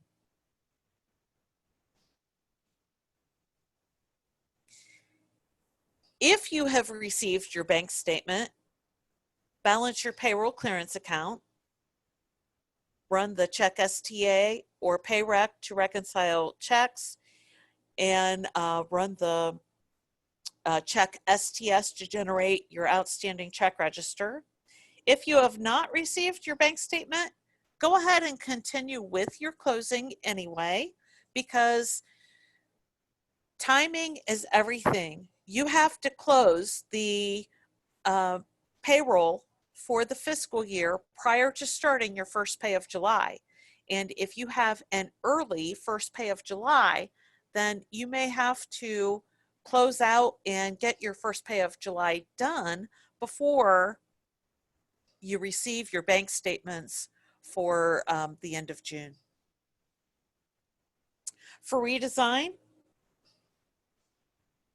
If you have received your bank statement, balance your payroll clearance account, run the check STA or PayRec to reconcile checks, and run the check STS to generate your outstanding check register. If you have not received your bank statement, go ahead and continue with your closing anyway, because timing is everything. You have to close the payroll for the fiscal year prior to starting your first pay of July. And if you have an early first pay of July, then you may have to close out and get your first pay of July done before you receive your bank statements for the end of June. For redesign,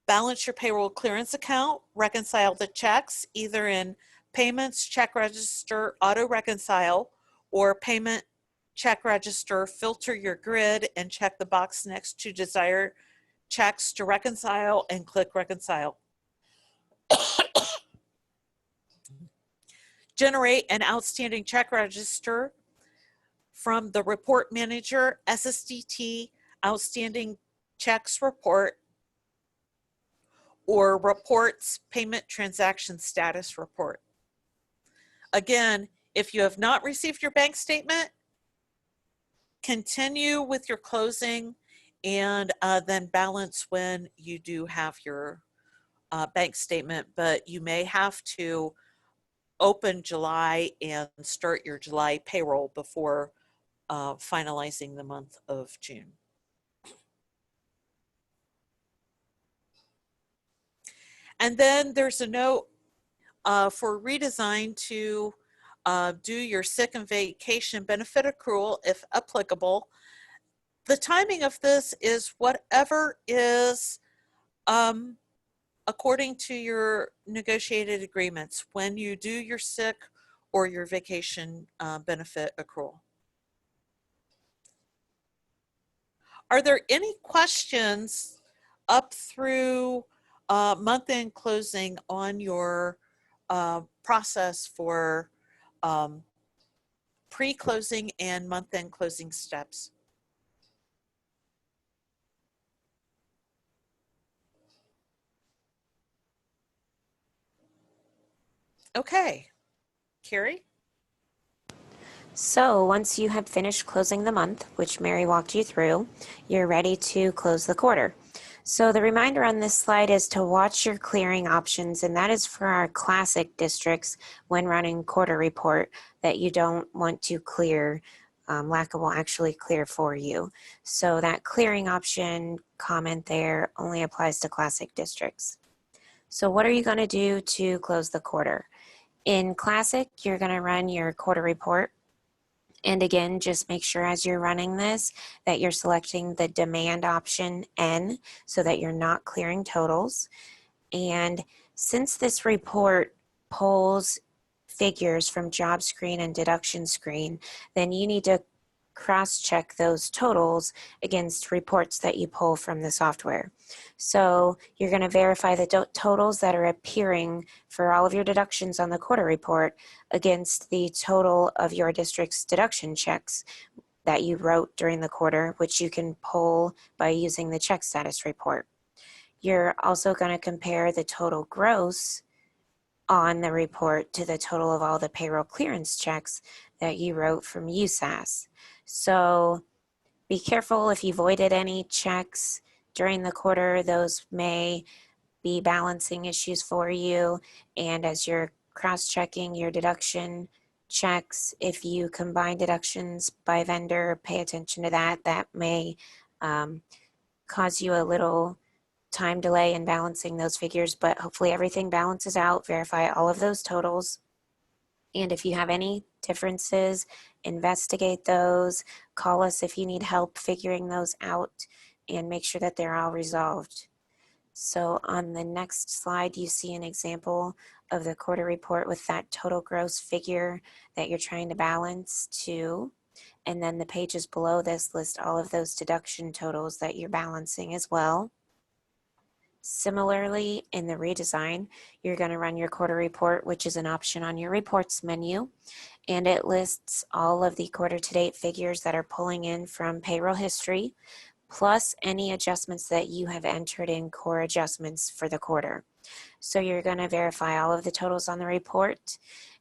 balance your payroll clearance account, reconcile the checks either in payments, check register, auto reconcile, or payment, check register, filter your grid and check the box next to desired checks to reconcile and click reconcile. Generate an outstanding check register from the report manager SSDT outstanding checks report or reports payment transaction status report. Again, if you have not received your bank statement, continue with your closing and then balance when you do have your bank statement, but you may have to open July and start your July payroll before finalizing the month of June. And then there's a note for redesign to do your sick and vacation benefit accrual if applicable. The timing of this is whatever is according to your negotiated agreements when you do your sick or your vacation benefit accrual. Are there any questions up through month-end closing on your process for pre-closing and month-end closing steps? Okay, Carrie? So once you have finished closing the month, which Mary walked you through, you're ready to close the quarter. So the reminder on this slide is to watch your clearing options, and that is for our classic districts when running quarter report that you don't want to clear. LACA will actually clear for you. So that clearing option comment there only applies to classic districts. So what are you going to do to close the quarter? In classic, you're going to run your quarter report. And again, just make sure as you're running this that you're selecting the demand option N so that you're not clearing totals. And since this report pulls figures from job screen and deduction screen, then you need to cross-check those totals against reports that you pull from the software. So you're going to verify the totals that are appearing for all of your deductions on the quarter report against the total of your district's deduction checks that you wrote during the quarter, which you can pull by using the check status report. You're also going to compare the total gross on the report to the total of all the payroll clearance checks that you wrote from USAS. So be careful if you voided any checks during the quarter. Those may be balancing issues for you. And as you're cross-checking your deduction checks, if you combine deductions by vendor, pay attention to that. That may cause you a little time delay in balancing those figures, but hopefully everything balances out. Verify all of those totals. And if you have any differences, investigate those. Call us if you need help figuring those out and make sure that they're all resolved. So on the next slide, you see an example of the quarter report with that total gross figure that you're trying to balance to. And then the pages below this list all of those deduction totals that you're balancing as well. Similarly, in the redesign, you're going to run your quarter report, which is an option on your reports menu, and it lists all of the quarter to date figures that are pulling in from payroll history, plus any adjustments that you have entered in core adjustments for the quarter. So you're going to verify all of the totals on the report,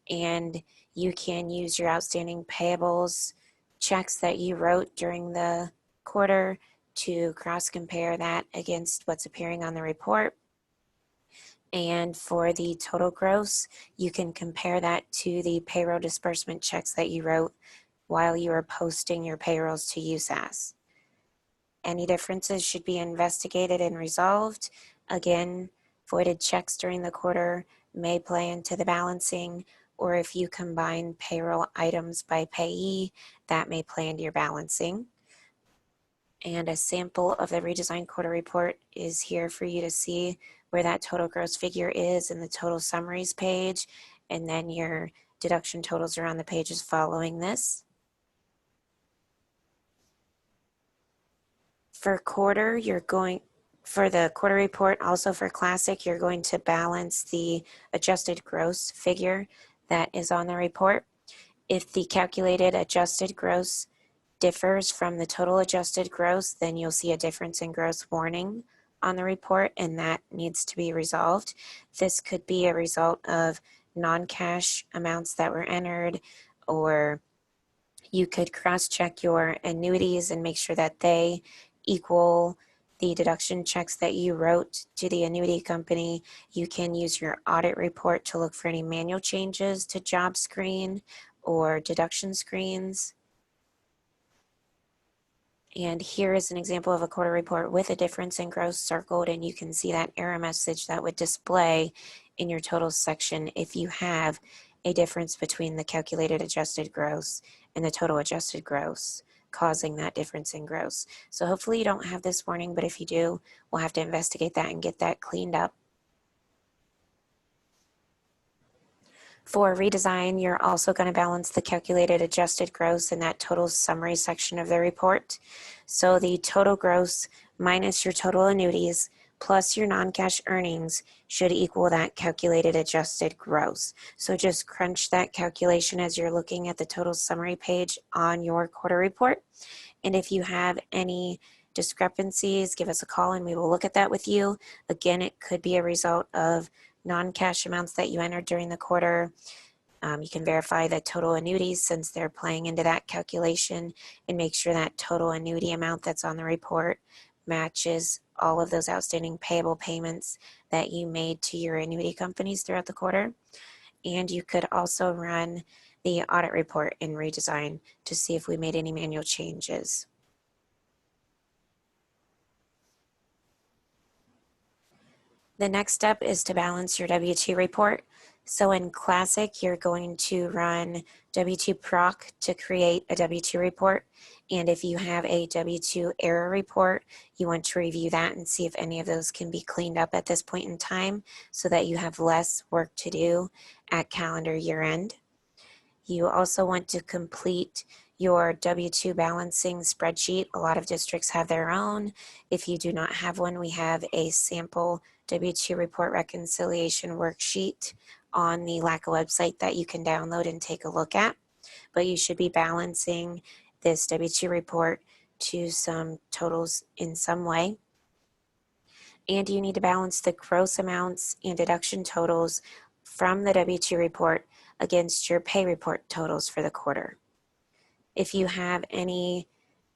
and you can use your outstanding payables checks that you wrote during the quarter to cross-compare that against what's appearing on the report. And for the total gross, you can compare that to the payroll disbursement checks that you wrote while you were posting your payrolls to USAS. Any differences should be investigated and resolved. Again, voided checks during the quarter may play into the balancing, or if you combine payroll items by payee, that may play into your balancing. And a sample of the redesigned quarter report is here for you to see where that total gross figure is in the total summaries page, and then your deduction totals are on the pages following this. For the quarter report, also for Classic, you're going to balance the adjusted gross figure that is on the report. If the calculated adjusted gross differs from the total adjusted gross, then you'll see a difference in gross warning on the report, and that needs to be resolved. This could be a result of non-cash amounts that were entered, or you could cross-check your annuities and make sure that they equal the deduction checks that you wrote to the annuity company. You can use your audit report to look for any manual changes to job screen or deduction screens. And here is an example of a quarter report with a difference in gross circled, and you can see that error message that would display in your totals section if you have a difference between the calculated adjusted gross and the total adjusted gross, causing that difference in gross. So hopefully you don't have this warning, but if you do, we'll have to investigate that and get that cleaned up. For redesign, you're also going to balance the calculated adjusted gross in that total summary section of the report. So the total gross minus your total annuities plus your non-cash earnings should equal that calculated adjusted gross. So just crunch that calculation as you're looking at the total summary page on your quarter report. And if you have any discrepancies, give us a call and we will look at that with you. Again, it could be a result of non-cash amounts that you entered during the quarter. You can verify the total annuities since they're playing into that calculation, and make sure that total annuity amount that's on the report matches all of those outstanding payable payments that you made to your annuity companies throughout the quarter. And you could also run the audit report in redesign to see if we made any manual changes. The next step is to balance your W-2 report. So in Classic, you're going to run W-2 proc to create a W-2 report. And if you have a W-2 error report, you want to review that and see if any of those can be cleaned up at this point in time so that you have less work to do at calendar year end. You also want to complete your W-2 balancing spreadsheet. A lot of districts have their own. If you do not have one, we have a sample W-2 report reconciliation worksheet on the LACA website that you can download and take a look at. But you should be balancing this W-2 report to some totals in some way. And you need to balance the gross amounts and deduction totals from the W-2 report against your pay report totals for the quarter. If you have any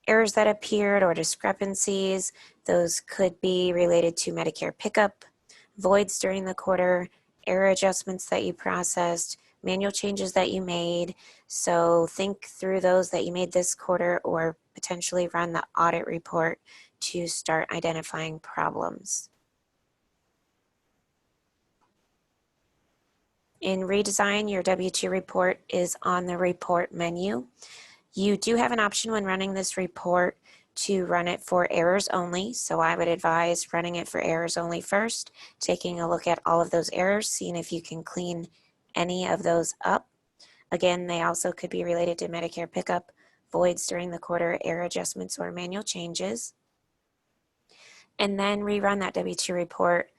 errors that appeared or discrepancies, those could be related to Medicare pickup, voids during the quarter, error adjustments that you processed, manual changes that you made. So think through those that you made this quarter, or potentially run the audit report to start identifying problems. In redesign, your W-2 report is on the report menu. You do have an option when running this report to run it for errors only. So I would advise running it for errors only first, taking a look at all of those errors, seeing if you can clean any of those up. Again, they also could be related to Medicare pickup, voids during the quarter, error adjustments, or manual changes. And then rerun that W-2 report,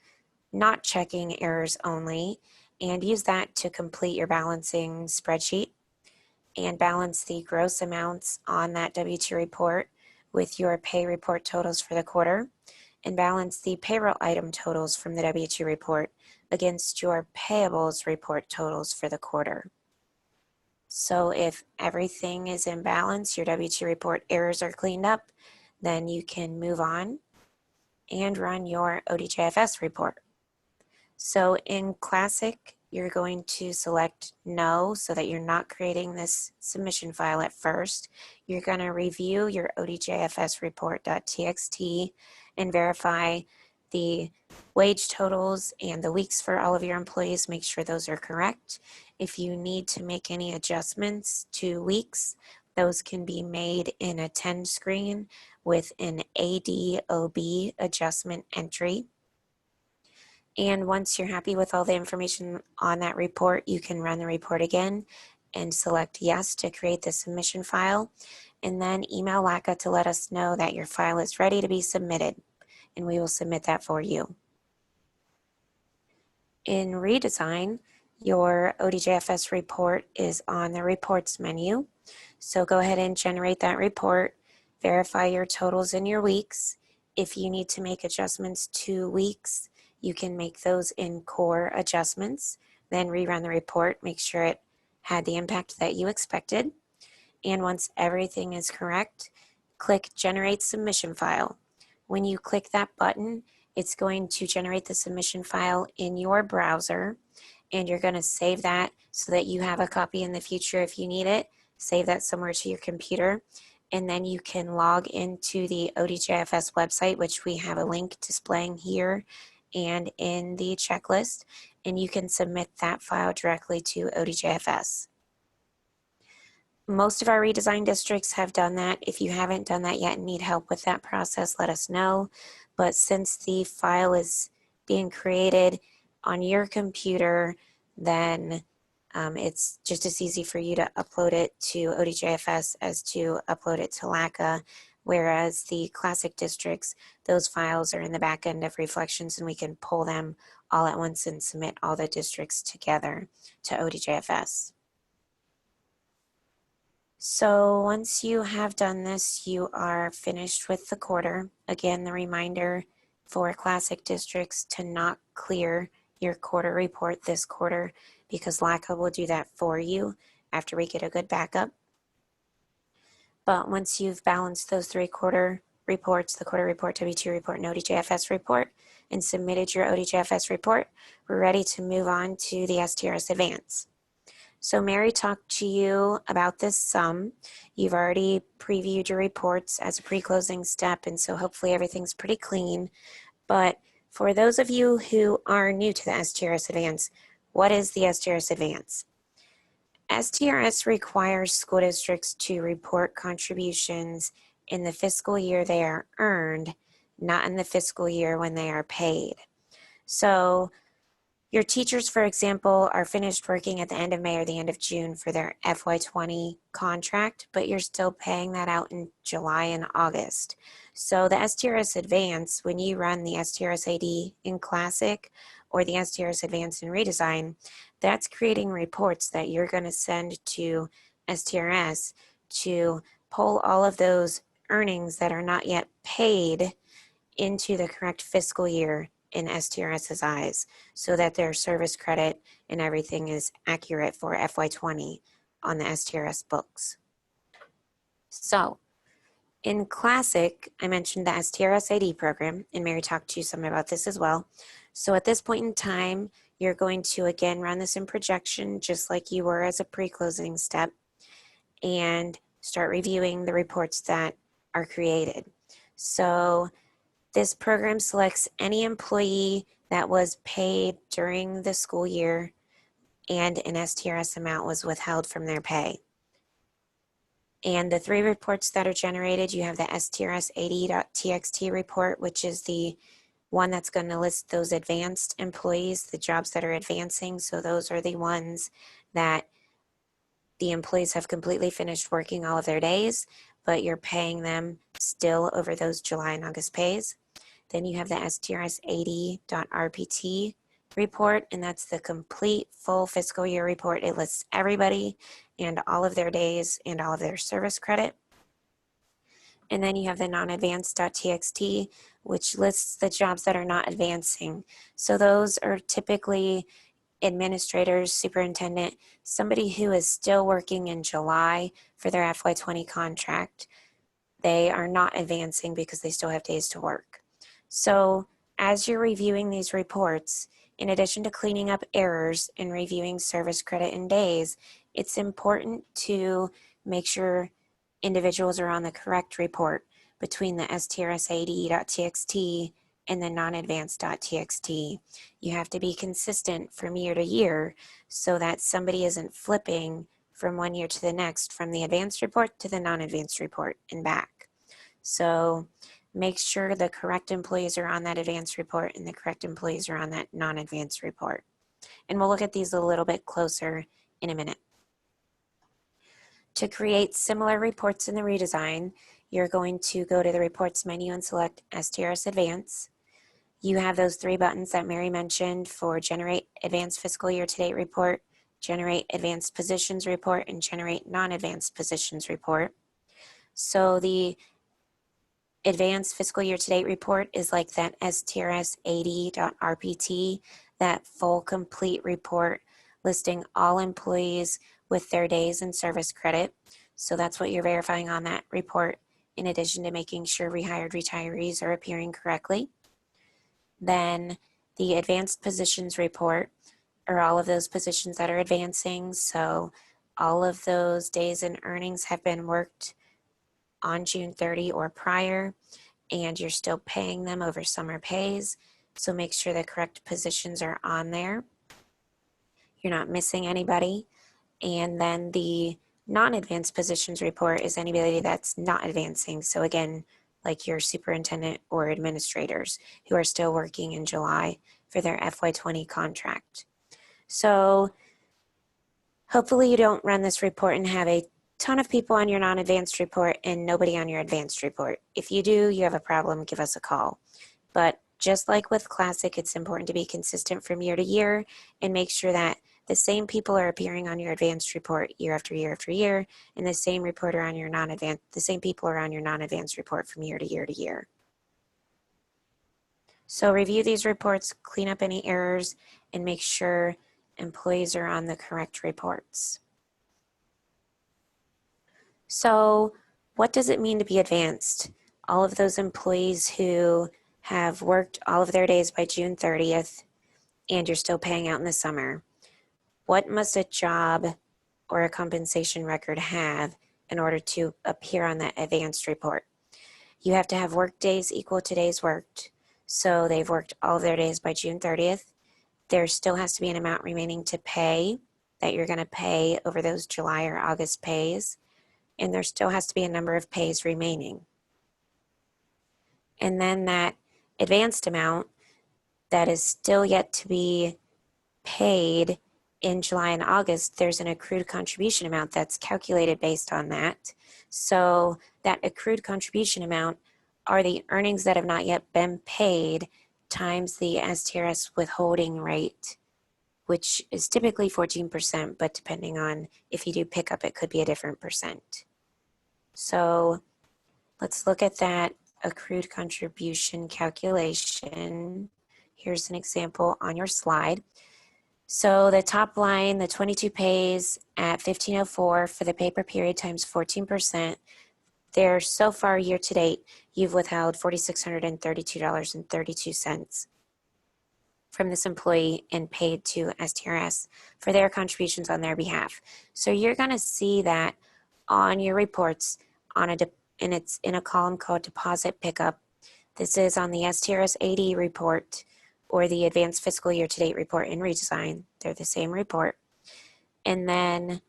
not checking errors only, and use that to complete your balancing spreadsheet and balance the gross amounts on that W-2 report with your pay report totals for the quarter, and balance the payroll item totals from the W-2 report against your payables report totals for the quarter. So if everything is in balance, your W-2 report errors are cleaned up, then you can move on and run your ODJFS report. So in Classic, you're going to select no so that you're not creating this submission file at first. You're going to review your ODJFS report.txt and verify the wage totals and the weeks for all of your employees, make sure those are correct. If you need to make any adjustments to weeks, those can be made in a 10 screen with an ADOB adjustment entry. And once you're happy with all the information on that report, you can run the report again and select yes to create the submission file, and then email LACA to let us know that your file is ready to be submitted, and we will submit that for you. In redesign, your ODJFS report is on the reports menu. So go ahead and generate that report, verify your totals and your weeks. If you need to make adjustments to weeks, you can make those in core adjustments, then rerun the report, make sure it had the impact that you expected. And once everything is correct, click Generate Submission File. When you click that button, it's going to generate the submission file in your browser, and you're going to save that so that you have a copy in the future if you need it. Save that somewhere to your computer, and then you can log into the ODJFS website, which we have a link displaying here and in the checklist, and you can submit that file directly to ODJFS. Most of our redesign districts have done that. If you haven't done that yet and need help with that process, let us know. But since the file is being created on your computer, then it's just as easy for you to upload it to ODJFS as to upload it to LACA. Whereas the classic districts, those files are in the back end of Reflections, and we can pull them all at once and submit all the districts together to ODJFS. So once you have done this, you are finished with the quarter. Again, the reminder for classic districts to not clear your quarter report this quarter, because LACA will do that for you after we get a good backup. But once you've balanced those 3 quarter reports, the quarter report, W2 report, and ODJFS report, and submitted your ODJFS report, we're ready to move on to the STRS Advance. So Mary talked to you about this some. You've already previewed your reports as a pre-closing step, and so hopefully everything's pretty clean. But for those of you who are new to the STRS Advance, what is the STRS Advance? STRS requires school districts to report contributions in the fiscal year they are earned, not in the fiscal year when they are paid. So your teachers, for example, are finished working at the end of May or the end of June for their FY20 contract, but you're still paying that out in July and August. So the STRS Advance, when you run the STRS AD in Classic or the STRS Advance in Redesign, that's creating reports that you're going to send to STRS to pull all of those earnings that are not yet paid into the correct fiscal year in STRS's eyes, so that their service credit and everything is accurate for FY20 on the STRS books. So in Classic, I mentioned the STRS AD program, and Mary talked to you some about this as well. So at this point in time, you're going to again run this in projection just like you were as a pre-closing step, and start reviewing the reports that are created. So this program selects any employee that was paid during the school year and an STRS amount was withheld from their pay. And the 3 reports that are generated, you have the STRS AD.txt report, which is the one that's going to list those advanced employees, the jobs that are advancing. So those are the ones that the employees have completely finished working all of their days, but you're paying them still over those July and August pays. Then you have the STRS AD.rpt report, and that's the complete full fiscal year report. It lists everybody and all of their days and all of their service credit. And then you have the non-advanced.txt, which lists the jobs that are not advancing. So those are typically administrators, superintendent, somebody who is still working in July for their FY20 contract. They are not advancing because they still have days to work. So as you're reviewing these reports, in addition to cleaning up errors and reviewing service credit and days, it's important to make sure individuals are on the correct report between the STRS AD.txt and the non-advanced.txt. You have to be consistent from year to year so that somebody isn't flipping from one year to the next, from the advanced report to the non-advanced report and back. So make sure the correct employees are on that advanced report and the correct employees are on that non-advanced report. And we'll look at these a little bit closer in a minute. To create similar reports in the redesign, you're going to go to the reports menu and select STRS Advance. You have those three buttons that Mary mentioned for generate advanced fiscal year to date report, generate advanced positions report, and generate non-advanced positions report. So the advanced fiscal year to date report is like that STRS 80.rpt, that full complete report listing all employees with their days in service credit. So that's what you're verifying on that report, in addition to making sure rehired retirees are appearing correctly. Then the advanced positions report are all of those positions that are advancing. So all of those days and earnings have been worked on June 30 or prior, and you're still paying them over summer pays. So make sure the correct positions are on there. You're not missing anybody. And then the non-advanced positions report is anybody that's not advancing. So again, like your superintendent or administrators who are still working in July for their FY20 contract. So hopefully you don't run this report and have a ton of people on your non-advanced report and nobody on your advanced report. If you do, you have a problem, give us a call. But just like with Classic, it's important to be consistent from year to year and make sure that the same people are appearing on your advanced report year after year after year, and the same reporter on your non-advanced, the same people are on your non-advanced report from year to year to year. So review these reports, clean up any errors, and make sure employees are on the correct reports. So what does it mean to be advanced? All of those employees who have worked all of their days by June 30th and you're still paying out in the summer. What must a job or a compensation record have in order to appear on that advanced report? You have to have work days equal to days worked. So they've worked all of their days by June 30th. There still has to be an amount remaining to pay that you're going to pay over those July or August pays. And there still has to be a number of pays remaining. And then that advanced amount that is still yet to be paid in July and August, there's an accrued contribution amount that's calculated based on that. So that accrued contribution amount are the earnings that have not yet been paid times the STRS withholding rate, which is typically 14%, but depending on if you do pickup, it could be a different percent. So let's look at that accrued contribution calculation. Here's an example on your slide. So the top line, the 22 pays at 1504 for the paper period times 14%. There, so far year to date, you've withheld $4,632.32 from this employee and paid to STRS for their contributions on their behalf. So you're going to see that on your reports and it's in a column called deposit pickup. This is on the STRS 80 report or the advanced fiscal year to date report in redesign. They're the same report. And then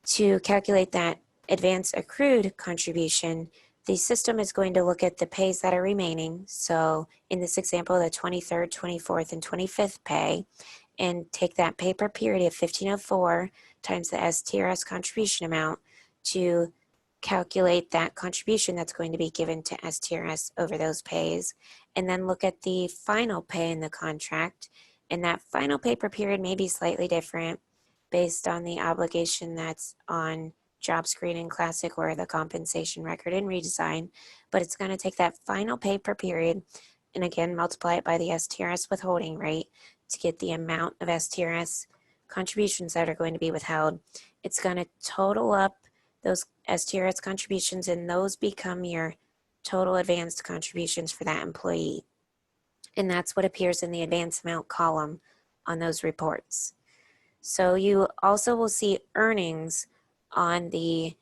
to calculate that advanced accrued contribution, the system is going to look at the pays that are remaining. So in this example, the 23rd, 24th, and 25th pay, and take that pay per period of 1504 times the STRS contribution amount to calculate that contribution that's going to be given to STRS over those pays, and then look at the final pay in the contract. And that final pay per period may be slightly different based on the obligation that's on Job Screen and Classic or the compensation record in redesign, but it's going to take that final pay per period and again multiply it by the STRS withholding rate to get the amount of STRS contributions that are going to be withheld. It's going to total up those STRS contributions, and those become your total advanced contributions for that employee. And that's what appears in the advance amount column on those reports. So you also will see earnings on the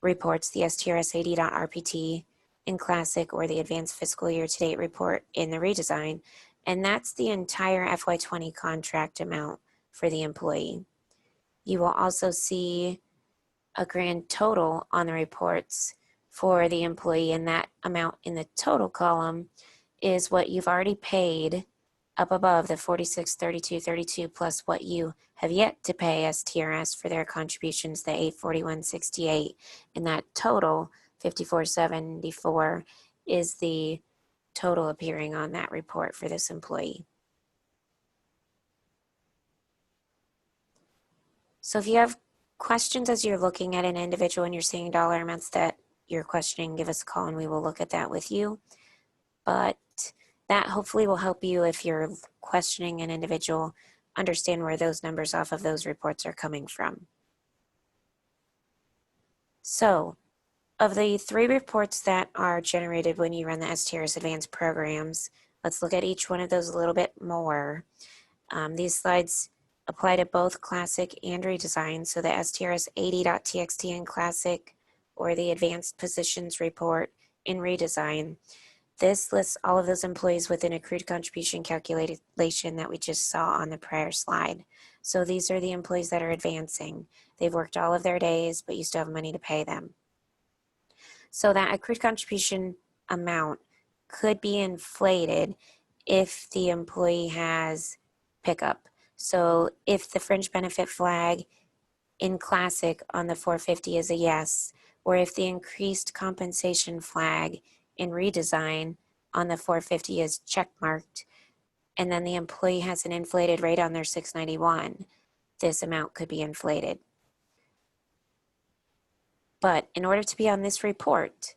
reports, the STRS 80.rpt, in Classic or the Advanced Fiscal Year to Date report in the redesign, and that's the entire FY20 contract amount for the employee. You will also see a grand total on the reports for the employee, and that amount in the total column is what you've already paid up above the 4632.32 plus what you have yet to pay STRS for their contributions, the 841.68, and that total 5474 is the total appearing on that report for this employee. So if you have questions as you're looking at an individual and you're seeing dollar amounts that you're questioning, give us a call and we will look at that with you. But that hopefully will help you, if you're questioning an individual, understand where those numbers off of those reports are coming from. So, of the 3 reports that are generated when you run the STRS Advanced programs, let's look at each one of those a little bit more. These slides apply to both Classic and Redesign, so the STRS 80.txt in Classic or the Advanced Positions report in Redesign. This lists all of those employees with an accrued contribution calculation that we just saw on the prior slide. So these are the employees that are advancing. They've worked all of their days, but you still have money to pay them. So that accrued contribution amount could be inflated if the employee has pickup. So if the fringe benefit flag in Classic on the 450 is a yes, or if the increased compensation flag in Redesign on the 450 is checkmarked, and then the employee has an inflated rate on their 691, this amount could be inflated. But in order to be on this report,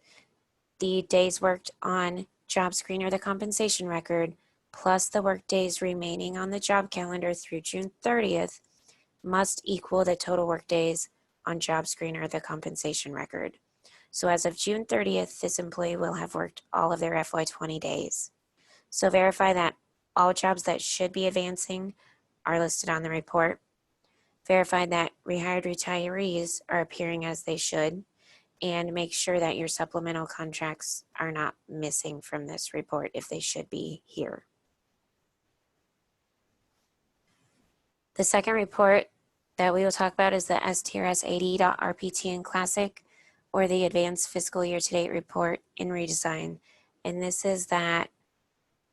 the days worked on job screen or the compensation record, plus the work days remaining on the job calendar through June 30th, must equal the total work days on job screen or the compensation record. So as of June 30th, this employee will have worked all of their FY20 days. So verify that all jobs that should be advancing are listed on the report. Verify that rehired retirees are appearing as they should, and make sure that your supplemental contracts are not missing from this report if they should be here. The second report that we will talk about is the STRS 80.rpt in Classic or the Advanced Fiscal Year to Date report in Redesign. And this is that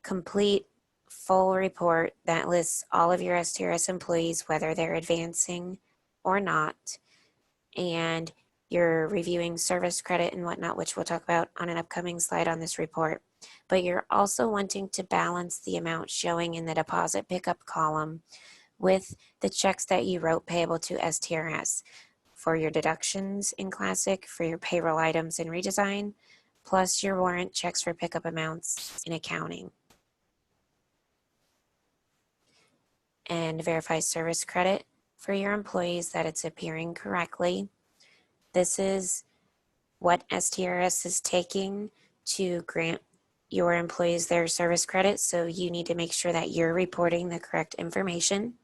complete full report that lists all of your STRS employees, whether they're advancing or not, and you're reviewing service credit and whatnot, which we'll talk about on an upcoming slide on this report. But you're also wanting to balance the amount showing in the deposit pickup column with the checks that you wrote payable to STRS for your deductions in Classic, for your payroll items in Redesign, plus your warrant checks for pickup amounts in accounting. And verify service credit for your employees that it's appearing correctly. This is what STRS is taking to grant your employees their service credit, so you need to make sure that you're reporting the correct information.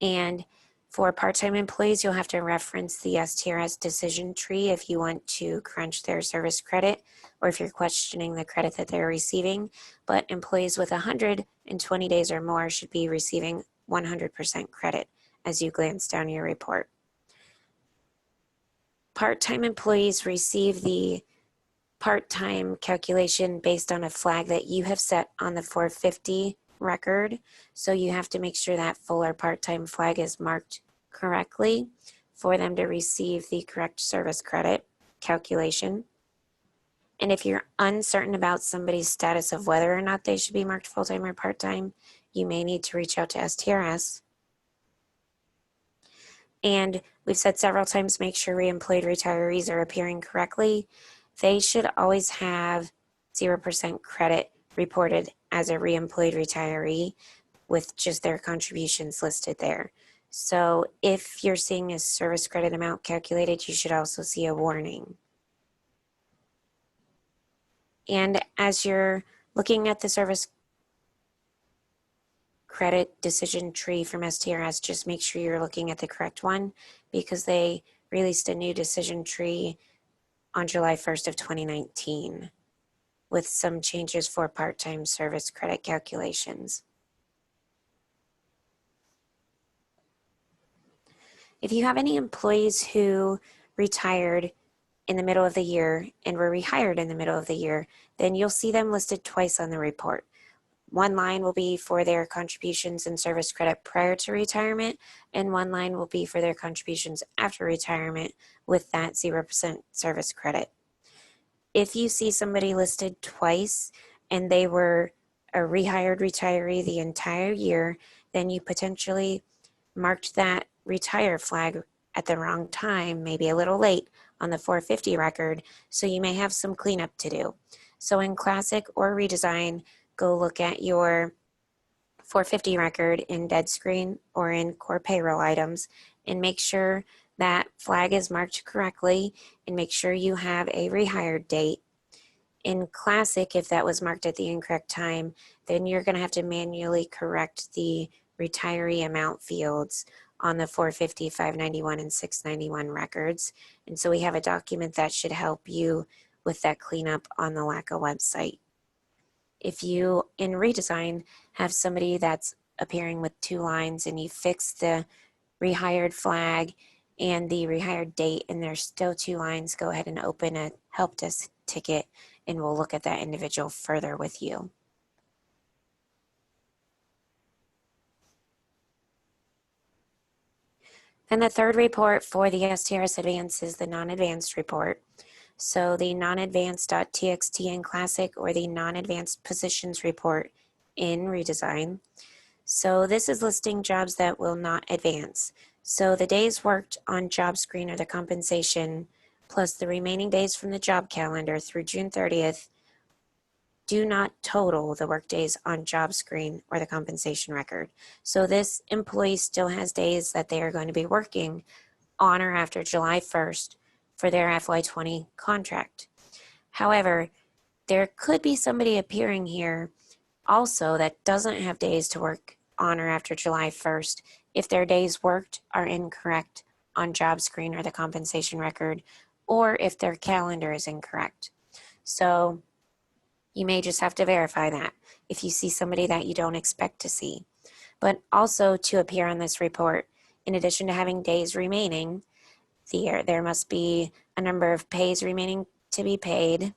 And for part-time employees, you'll have to reference the STRS decision tree if you want to crunch their service credit or if you're questioning the credit that they're receiving. But employees with 120 days or more should be receiving 100% credit as you glance down your report. Part-time employees receive the part-time calculation based on a flag that you have set on the 450 record. So you have to make sure that full or part-time flag is marked correctly for them to receive the correct service credit calculation. And if you're uncertain about somebody's status of whether or not they should be marked full-time or part-time, you may need to reach out to STRS. And we've said several times, make sure reemployed retirees are appearing correctly. They should always have 0% credit reported as a reemployed retiree with just their contributions listed there. So if you're seeing a service credit amount calculated, you should also see a warning. And as you're looking at the service credit decision tree from STRS, just make sure you're looking at the correct one, because they released a new decision tree on July 1st of 2019 with some changes for part-time service credit calculations. If you have any employees who retired in the middle of the year and were rehired in the middle of the year, then you'll see them listed twice on the report. One line will be for their contributions and service credit prior to retirement, and one line will be for their contributions after retirement with that 0% service credit. If you see somebody listed twice and they were a rehired retiree the entire year, then you potentially marked that retire flag at the wrong time, maybe a little late on the 450 record, so you may have some cleanup to do. So in Classic or Redesign, go look at your 450 record in Dead Screen or in Core Payroll items and make sure that flag is marked correctly and make sure you have a rehired date. In Classic, if that was marked at the incorrect time, then you're going to have to manually correct the retiree amount fields on the 450, 591, and 691 records. And so we have a document that should help you with that cleanup on the LACA website. If you, in Redesign, have somebody that's appearing with two lines and you fix the rehired flag and the rehired date and there's still two lines, go ahead and open a help desk ticket and we'll look at that individual further with you. And the third report for the STRS Advance is the non-advanced report. So the non-advanced.txt in Classic or the non-advanced positions report in Redesign. So this is listing jobs that will not advance. So the days worked on job screen or the compensation plus the remaining days from the job calendar through June 30th do not total the work days on job screen or the compensation record. So this employee still has days that they are going to be working on or after July 1st for their FY20 contract. However, there could be somebody appearing here also that doesn't have days to work on or after July 1st if their days worked are incorrect on job screen or the compensation record, or if their calendar is incorrect. So you may just have to verify that if you see somebody that you don't expect to see. But also to appear on this report, in addition to having days remaining, there must be a number of pays remaining to be paid.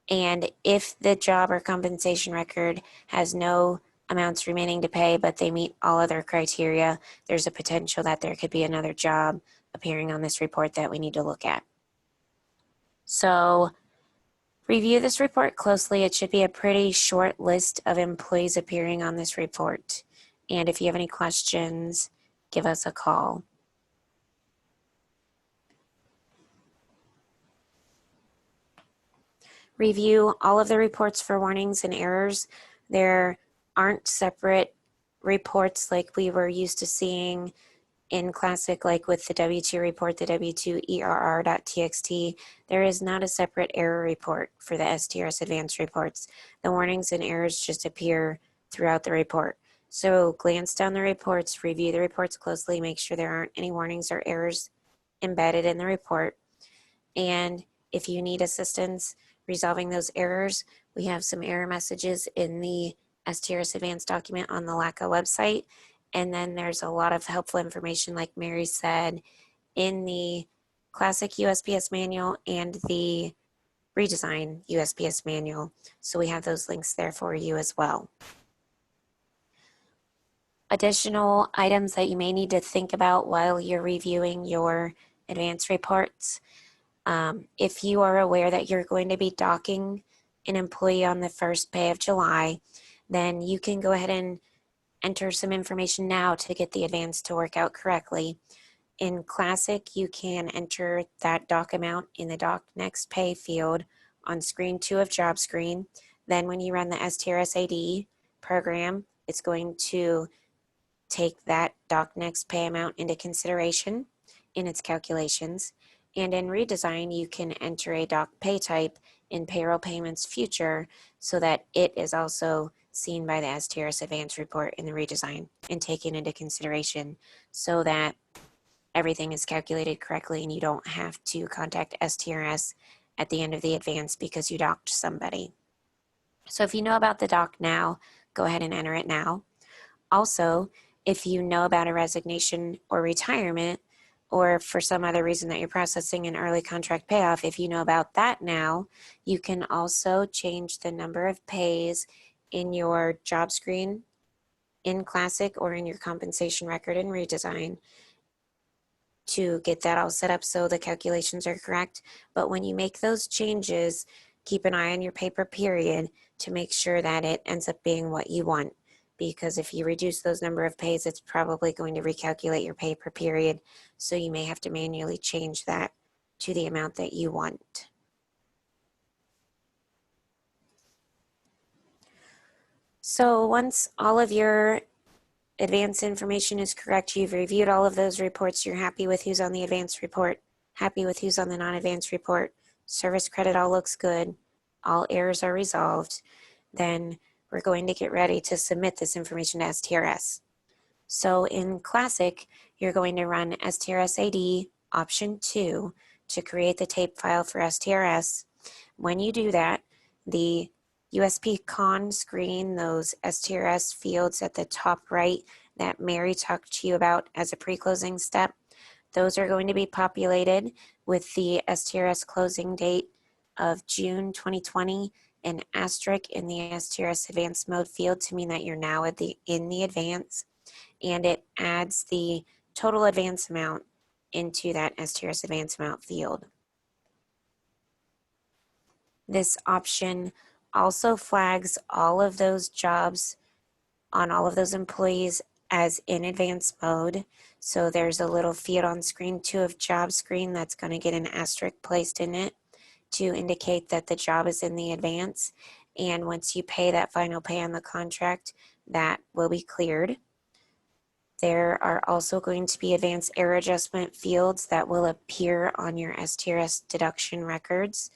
And if the job or compensation record has no amounts remaining to pay, but they meet all other criteria, there's a potential that there could be another job appearing on this report that we need to look at. So review this report closely. It should be a pretty short list of employees appearing on this report. And if you have any questions, give us a call. Review all of the reports for warnings and errors. There aren't separate reports like we were used to seeing in Classic, like with the W2 report, the W2 ERR.txt. There is not a separate error report for the STRS Advanced reports. The warnings and errors just appear throughout the report. So glance down the reports, review the reports closely, make sure there aren't any warnings or errors embedded in the report. And if you need assistance resolving those errors, we have some error messages in the STRS Advanced document on the LACA website. And then there's a lot of helpful information, like Mary said, in the Classic USPS manual and the Redesign USPS manual. So we have those links there for you as well. Additional items that you may need to think about while you're reviewing your advanced reports. If you are aware that you're going to be docking an employee on the first pay of July, then you can go ahead and enter some information now to get the advance to work out correctly. In Classic, you can enter that dock amount in the dock next pay field on screen 2 of job screen. Then when you run the STRS AD program, it's going to take that dock next pay amount into consideration in its calculations. And in Redesign, you can enter a dock pay type in Payroll Payments Future so that it is also seen by the STRS Advanced report in the Redesign and taken into consideration, so that everything is calculated correctly and you don't have to contact STRS at the end of the advance because you docked somebody. So if you know about the dock now, go ahead and enter it now. Also, if you know about a resignation or retirement, or for some other reason that you're processing an early contract payoff, if you know about that now, you can also change the number of pays in your job screen in Classic or in your compensation record in redesign to get that all set up so the calculations are correct. But when you make those changes, keep an eye on your pay per period to make sure that it ends up being what you want. Because if you reduce those number of pays, it's probably going to recalculate your pay per period. So you may have to manually change that to the amount that you want. So once all of your advance information is correct, you've reviewed all of those reports, you're happy with who's on the advance report, happy with who's on the non-advance report, service credit all looks good, all errors are resolved, then we're going to get ready to submit this information to STRS. So in Classic, you're going to run STRS AD option 2 to create the tape file for STRS. When you do that, the USP con screen, those STRS fields at the top right that Mary talked to you about as a pre-closing step, those are going to be populated with the STRS closing date of June 2020, an asterisk in the STRS advanced mode field to mean that you're now in the advance, and it adds the total advance amount into that STRS advance amount field. This option also flags all of those jobs on all of those employees as in advance mode. So there's a little field on screen 2 of job screen that's going to get an asterisk placed in it to indicate that the job is in the advance. And once you pay that final pay on the contract, that will be cleared. There are also going to be advanced error adjustment fields that will appear on your STRS deduction records.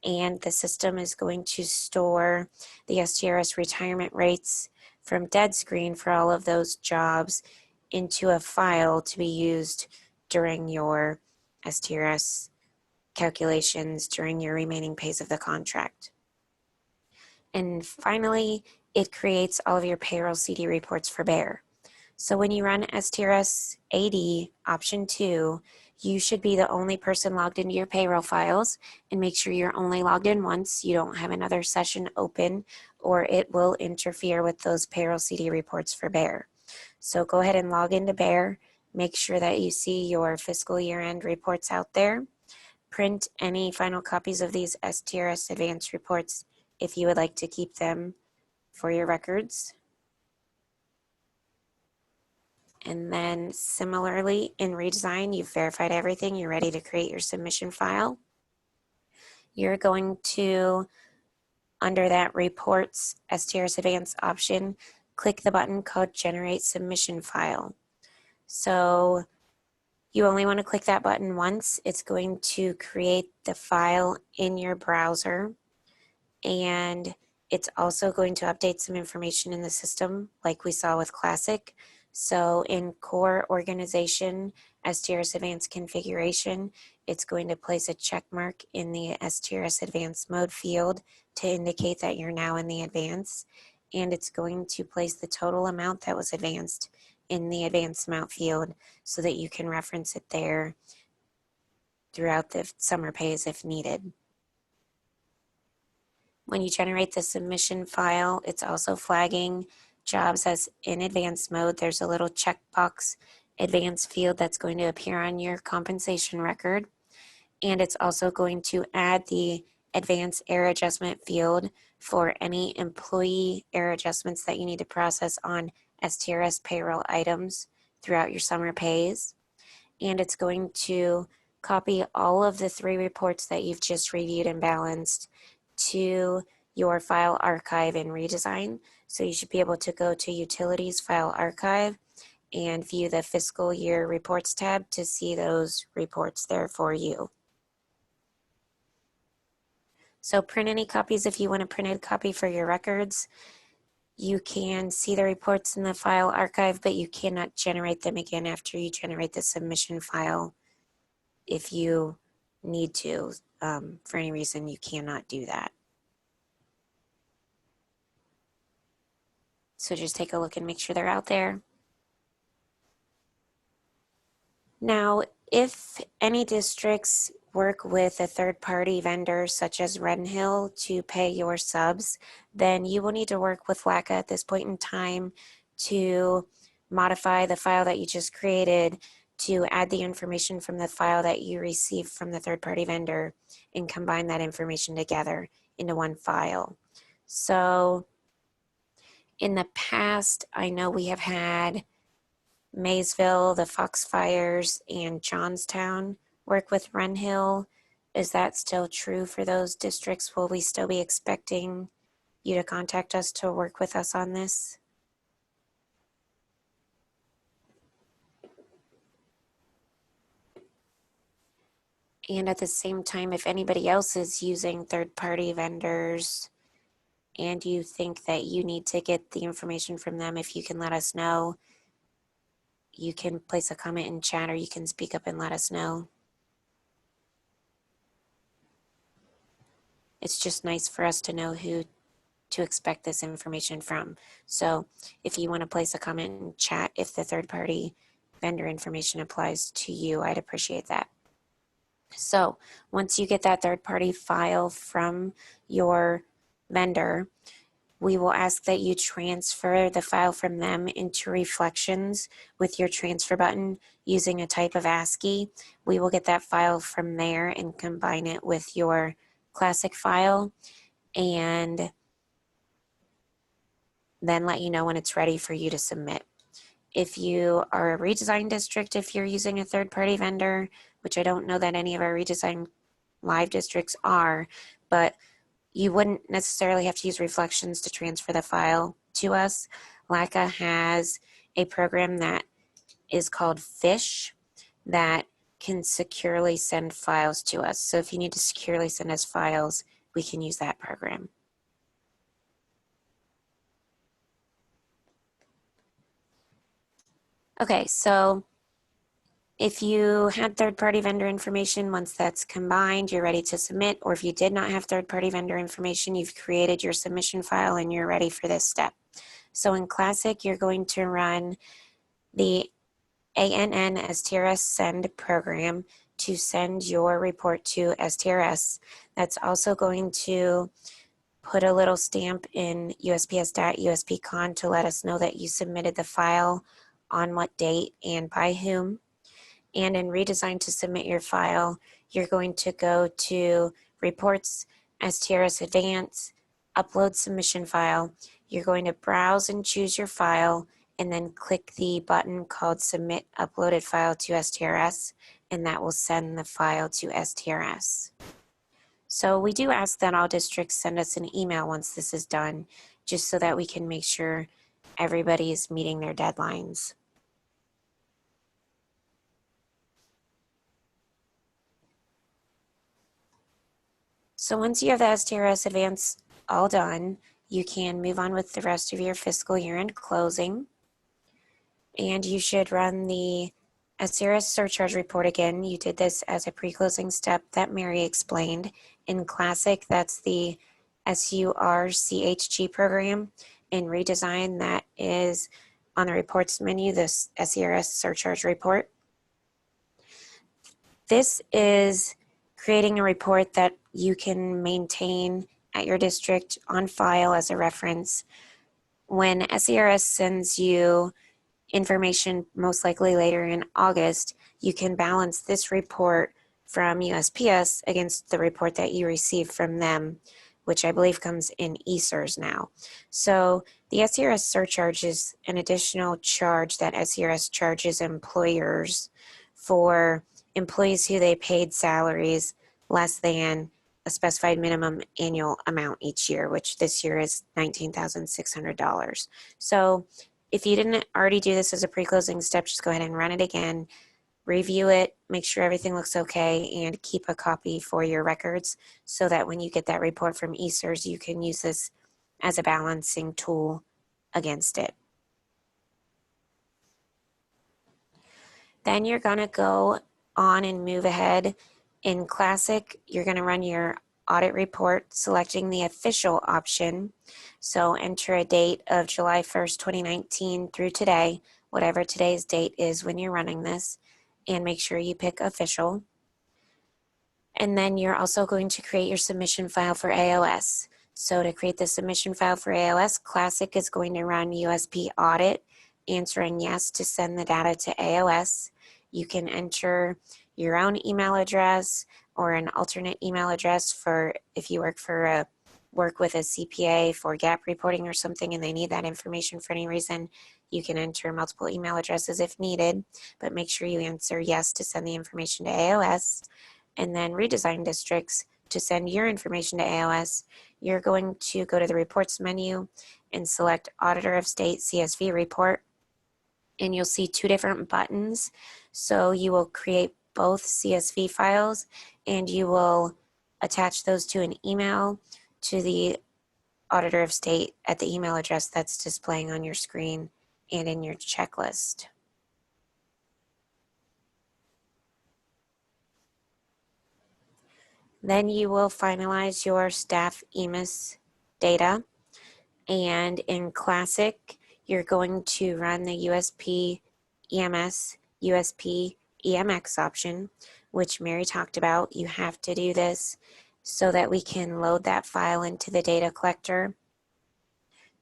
And the system is going to store the STRS retirement rates from dead screen for all of those jobs into a file to be used during your STRS calculations during your remaining pays of the contract. And finally, it creates all of your payroll CD reports for Bear. So when you run STRS AD option 2, you should be the only person logged into your payroll files, and make sure you're only logged in once. You don't have another session open or it will interfere with those payroll CD reports for Bear. So go ahead and log into Bear. Make sure that you see your fiscal year end reports out there. Print any final copies of these STRS advanced reports if you would like to keep them for your records. And then similarly in redesign, you've verified everything. You're ready to create your submission file. You're going to, under that reports STRS advanced option, click the button called generate submission file. So you only want to click that button once. It's going to create the file in your browser, and it's also going to update some information in the system like we saw with Classic. So in core organization, STRS advanced configuration, it's going to place a check mark in the STRS advanced mode field to indicate that you're now in the advance. And it's going to place the total amount that was advanced in the advanced amount field so that you can reference it there throughout the summer pays if needed. When you generate the submission file, it's also flagging jobs as in advanced mode. There's a little checkbox advanced field that's going to appear on your compensation record. And it's also going to add the advanced error adjustment field for any employee error adjustments that you need to process on STRS payroll items throughout your summer pays. And it's going to copy all of the 3 reports that you've just reviewed and balanced to your file archive in redesign. So you should be able to go to Utilities File Archive and view the Fiscal Year Reports tab to see those reports there for you. So print any copies if you want a printed copy for your records. You can see the reports in the file archive, but you cannot generate them again after you generate the submission file. If you need to, for any reason, you cannot do that. So just take a look and make sure they're out there. Now, if any districts work with a third-party vendor such as Red Hill to pay your subs, then you will need to work with LACA at this point in time to modify the file that you just created to add the information from the file that you received from the third-party vendor and combine that information together into one file. So in the past, I know we have had Maysville, the Foxfires, and Johnstown work with Wren Hill. Is that still true for those districts? Will we still be expecting you to contact us to work with us on this? And at the same time, if anybody else is using third-party vendors and you think that you need to get the information from them, if you can let us know, you can place a comment in chat or you can speak up and let us know. It's just nice for us to know who to expect this information from. So if you want to place a comment in chat, if the third-party vendor information applies to you, I'd appreciate that. So once you get that third-party file from your vendor, we will ask that you transfer the file from them into Reflections with your transfer button using a type of ASCII. We will get that file from there and combine it with your classic file and then let you know when it's ready for you to submit. If you are a redesign district, if you're using a third-party vendor, which I don't know that any of our redesign live districts are, but you wouldn't necessarily have to use Reflections to transfer the file to us. LACA has a program that is called Fish that can securely send files to us. So if you need to securely send us files, we can use that program. Okay, so if you had third-party vendor information, once that's combined, you're ready to submit, or if you did not have third-party vendor information, you've created your submission file and you're ready for this step. So in Classic, you're going to run the ANN STRS send program to send your report to STRS. That's also going to put a little stamp in USPS.USPCon to let us know that you submitted the file, on what date and by whom. And in Redesign to submit your file, you're going to go to Reports, STRS Advance, Upload Submission File. You're going to browse and choose your file and then click the button called Submit Uploaded File to STRS, and that will send the file to STRS. So we do ask that all districts send us an email once this is done, just so that we can make sure everybody is meeting their deadlines. So once you have the STRS Advance all done, you can move on with the rest of your fiscal year end closing. And you should run the STRS surcharge report again. You did this as a pre-closing step that Mary explained. In Classic, that's the SURCHG program. In Redesign, that is on the reports menu, this STRS surcharge report. This is creating a report that you can maintain at your district on file as a reference. When SERS sends you information, most likely later in August, you can balance this report from USPS against the report that you receive from them, which I believe comes in ESERS now. So the SERS surcharge is an additional charge that SERS charges employers for employees who they paid salaries less than a specified minimum annual amount each year, which this year is $19,600. So if you didn't already do this as a pre-closing step, just go ahead and run it again, review it, make sure everything looks okay, and keep a copy for your records so that when you get that report from ESERS, you can use this as a balancing tool against it. Then you're going to go on and move ahead. In Classic, you're going to run your audit report, selecting the official option. So enter a date of July 1st, 2019 through today, whatever today's date is when you're running this, and make sure you pick official. And then you're also going to create your submission file for AOS. So to create the submission file for AOS, Classic is going to run USP audit, answering yes to send the data to AOS. You can enter your own email address or an alternate email address for if you work with a CPA for gap reporting or something and they need that information for any reason. You can enter multiple email addresses if needed, but make sure you answer yes to send the information to AOS. And then redesign districts, to send your information to AOS, you're going to go to the reports menu and select Auditor of State CSV report. And you'll see two different buttons. So you will create both CSV files and you will attach those to an email to the Auditor of State at the email address that's displaying on your screen and in your checklist. Then you will finalize your staff EMIS data. And in Classic, you're going to run the USP EMS, USP EMX option, which Mary talked about. You have to do this so that we can load that file into the data collector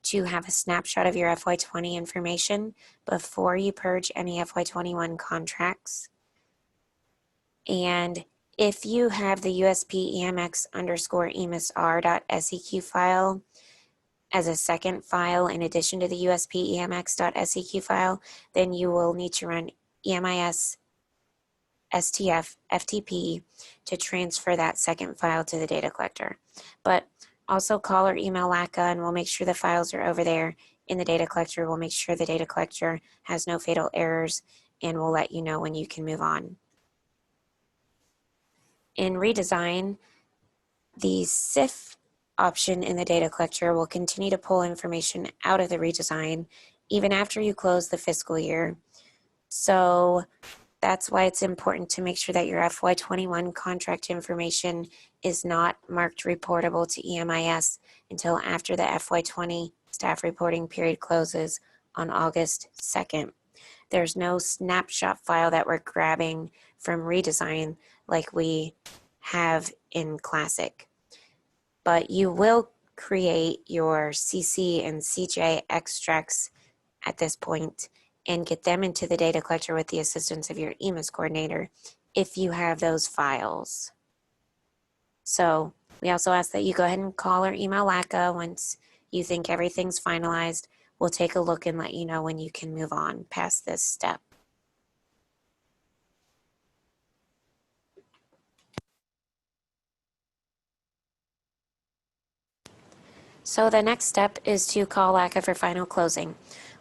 to have a snapshot of your FY20 information before you purge any FY21 contracts. And if you have the USP EMX _ EMISR.SEQ file as a second file in addition to the USP EMX.SEQ file, then you will need to run EMIS STF FTP to transfer that second file to the data collector. But also call or email LACA and we'll make sure the files are over there in the data collector. We'll make sure the data collector has no fatal errors and we'll let you know when you can move on. In redesign, the SIF option in the data collector will continue to pull information out of the redesign even after you close the fiscal year. So that's why it's important to make sure that your FY21 contract information is not marked reportable to EMIS until after the FY20 staff reporting period closes on August 2nd. There's no snapshot file that we're grabbing from redesign like we have in Classic. But you will create your CC and CJ extracts at this point and get them into the data collector with the assistance of your EMIS coordinator if you have those files. So we also ask that you go ahead and call or email LACA once you think everything's finalized. We'll take a look and let you know when you can move on past this step. So the next step is to call LACA for final closing.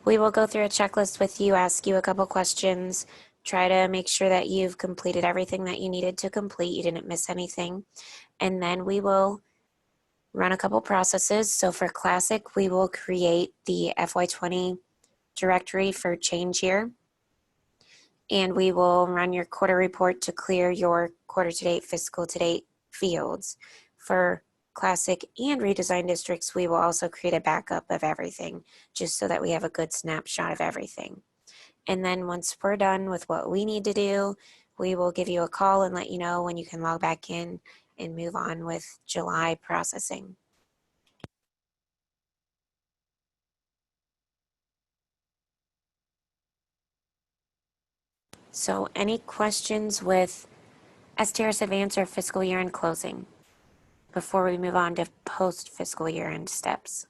We will go through a checklist with you, ask you a couple questions, try to make sure that you've completed everything that you needed to complete, you didn't miss anything, and then we will run a couple processes. So for Classic, we will create the FY20 directory for change year, and we will run your quarter report to clear your quarter to date, fiscal to date fields. For Classic and redesign districts, we will also create a backup of everything just so that we have a good snapshot of everything. And then once we're done with what we need to do, we will give you a call and let you know when you can log back in and move on with July processing. So any questions with STRS Advance or fiscal year end closing before we move on to post fiscal year end steps?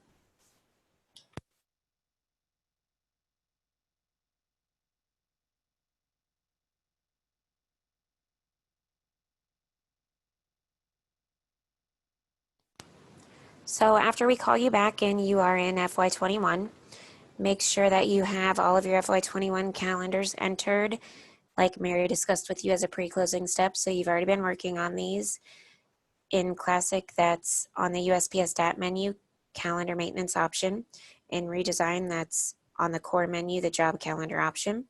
So after we call you back and you are in FY21, make sure that you have all of your FY21 calendars entered, like Mary discussed with you as a pre-closing step. So you've already been working on these. In Classic, that's on the USPS stat menu, calendar maintenance option. In Redesign, that's on the core menu, the job calendar option.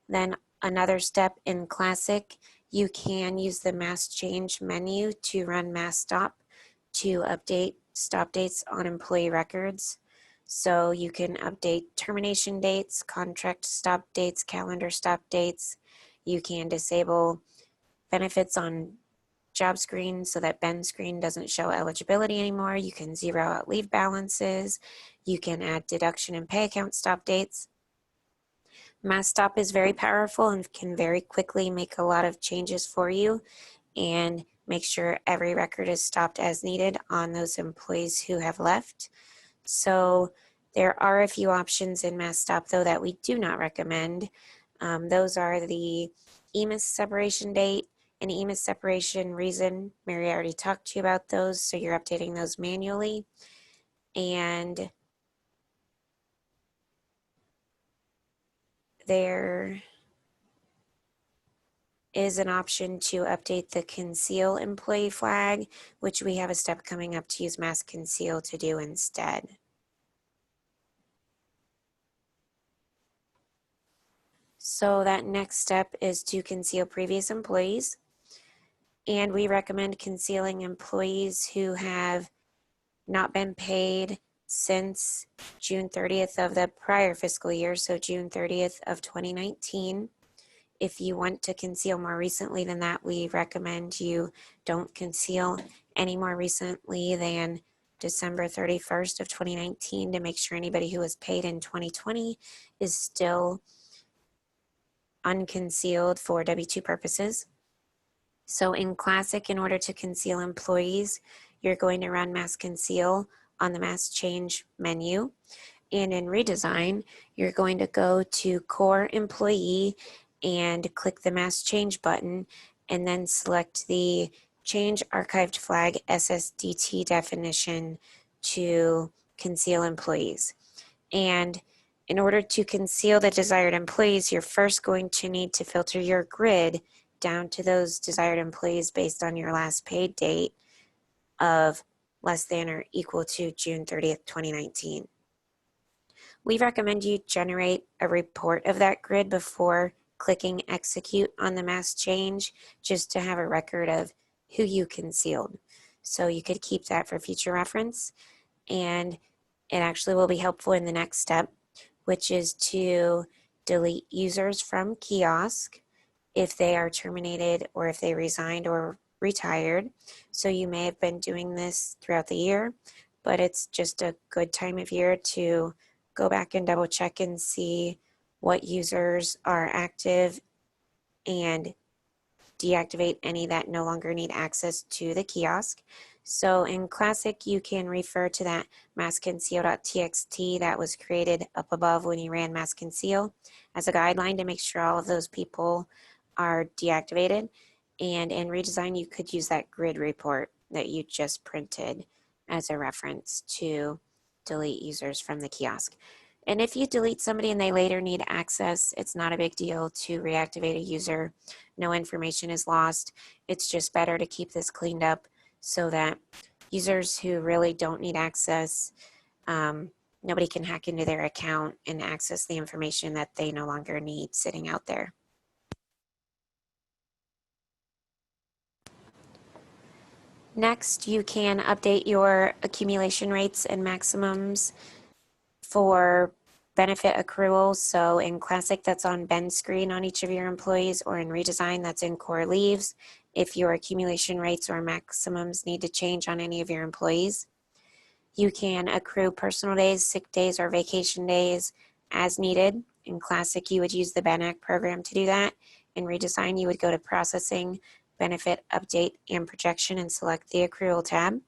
Then another step in Classic, you can use the mass change menu to run mass stop to update stop dates on employee records. So you can update termination dates, contract stop dates, calendar stop dates. You can disable benefits on job screen so that Ben screen doesn't show eligibility anymore. You can zero out leave balances. You can add deduction and pay account stop dates. Mass stop is very powerful and can very quickly make a lot of changes for you and make sure every record is stopped as needed on those employees who have left. So there are a few options in mass stop though that we do not recommend. Those are the EMIS separation date and EMIS separation reason. Mary already talked to you about those, so you're updating those manually. And there is an option to update the conceal employee flag, which we have a step coming up to use mass conceal to do instead. So that next step is to conceal previous employees. And we recommend concealing employees who have not been paid since June 30th of the prior fiscal year, so June 30th of 2019. If you want to conceal more recently than that, we recommend you don't conceal any more recently than December 31st of 2019 to make sure anybody who was paid in 2020 is still unconcealed for W-2 purposes. So in Classic, in order to conceal employees, you're going to run mass conceal on the mass change menu. And in Redesign, you're going to go to core employee and click the mass change button and then select the change archived flag SSDT definition to conceal employees. And in order to conceal the desired employees, you're first going to need to filter your grid down to those desired employees based on your last paid date of less than or equal to June 30th, 2019. We recommend you generate a report of that grid before clicking execute on the mass change, just to have a record of who you concealed. So you could keep that for future reference, and it actually will be helpful in the next step, which is to delete users from kiosk if they are terminated or if they resigned or retired. So you may have been doing this throughout the year, but it's just a good time of year to go back and double check and see what users are active and deactivate any that no longer need access to the kiosk. So in Classic, you can refer to that massconceal.txt that was created up above when you ran mass conceal as a guideline to make sure all of those people are deactivated. And in Redesign, you could use that grid report that you just printed as a reference to delete users from the kiosk. And if you delete somebody and they later need access, it's not a big deal to reactivate a user. No information is lost. It's just better to keep this cleaned up so that users who really don't need access, nobody can hack into their account and access the information that they no longer need sitting out there. Next, you can update your accumulation rates and maximums for benefit accruals. So in Classic, that's on Ben's screen on each of your employees, or in Redesign, that's in core leaves if your accumulation rates or maximums need to change on any of your employees. You can accrue personal days, sick days, or vacation days as needed. In Classic, you would use the Ben Act program to do that. In Redesign, you would go to Processing, Benefit, Update, and Projection and select the Accrual tab.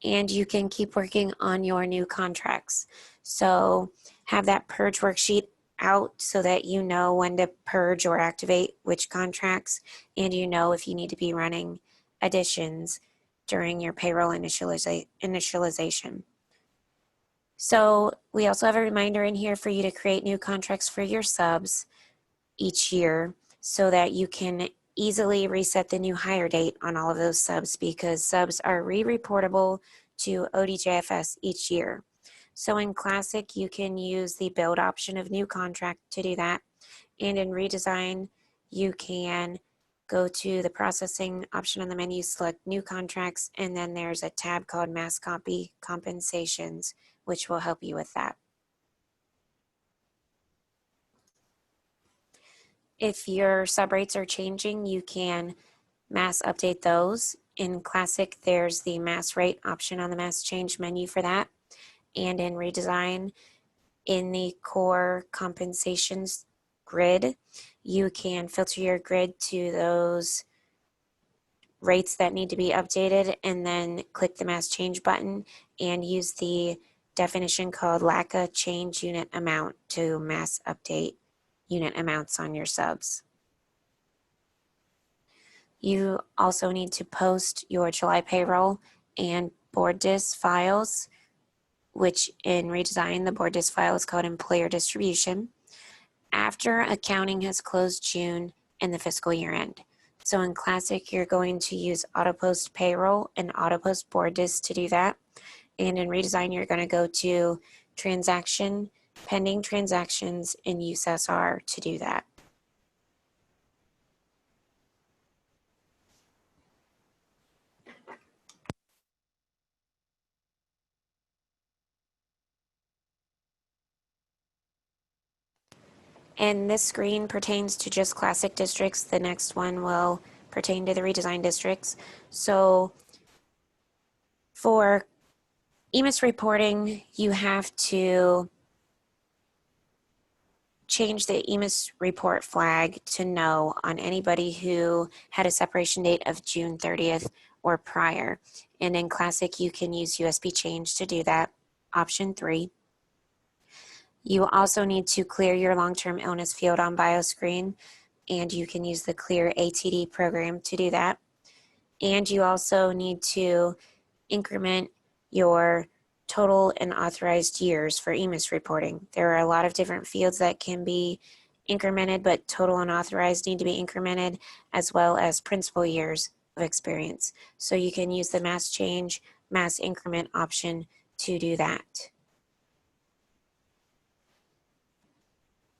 And you can keep working on your new contracts. So have that purge worksheet out so that you know when to purge or activate which contracts, and you know if you need to be running additions during your payroll initialization. So we also have a reminder in here for you to create new contracts for your subs each year so that you can easily reset the new hire date on all of those subs, because subs are re-reportable to ODJFS each year. So in Classic, you can use the build option of new contract to do that. And in Redesign, you can go to the processing option on the menu, select new contracts, and then there's a tab called Mass Copy Compensations, which will help you with that. If your subrates are changing, you can mass update those. In Classic, there's the mass rate option on the mass change menu for that. And in Redesign, in the core compensations grid, you can filter your grid to those rates that need to be updated and then click the mass change button and use the definition called LACA change unit amount to mass update unit amounts on your subs. You also need to post your July payroll and board dis files, which in Redesign, the board dis file is called employer distribution, after accounting has closed June and the fiscal year end. So in Classic, you're going to use AutoPost Payroll and AutoPost Board Dis to do that. And in Redesign, you're going to go to Transaction, Pending Transactions, and Use SR to do that. And this screen pertains to just Classic districts. The next one will pertain to the Redesign districts. So for EMIS reporting, you have to change the EMIS report flag to no on anybody who had a separation date of June 30th or prior. And in Classic, you can use USB change to do that, option 3. You also need to clear your long-term illness field on BioScreen, and you can use the Clear ATD program to do that. And you also need to increment your total and authorized years for EMIS reporting. There are a lot of different fields that can be incremented, but total and authorized need to be incremented, as well as principal years of experience. So you can use the mass change, mass increment option to do that.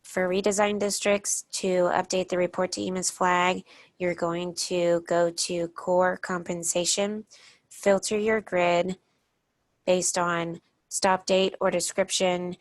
For Redesign districts, to update the report to EMIS flag, you're going to go to Core Compensation, filter your grid based on stop date or description,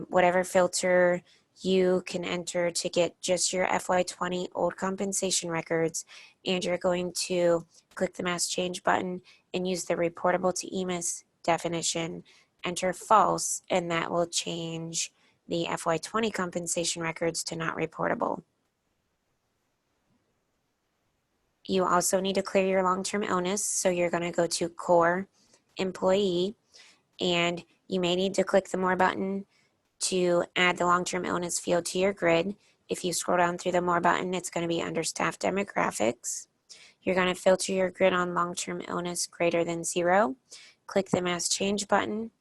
whatever filter you can enter to get just your FY20 old compensation records, and you're going to click the mass change button and use the reportable to EMIS definition, enter false, and that will change the FY20 compensation records to not reportable. You also need to clear your long-term illness, so you're going to go to Core Employee, and you may need to click the More button to add the long-term illness field to your grid. If you scroll down through the More button, it's going to be under Staff Demographics. You're going to filter your grid on long-term illness greater than 0. Click the Mass Change button.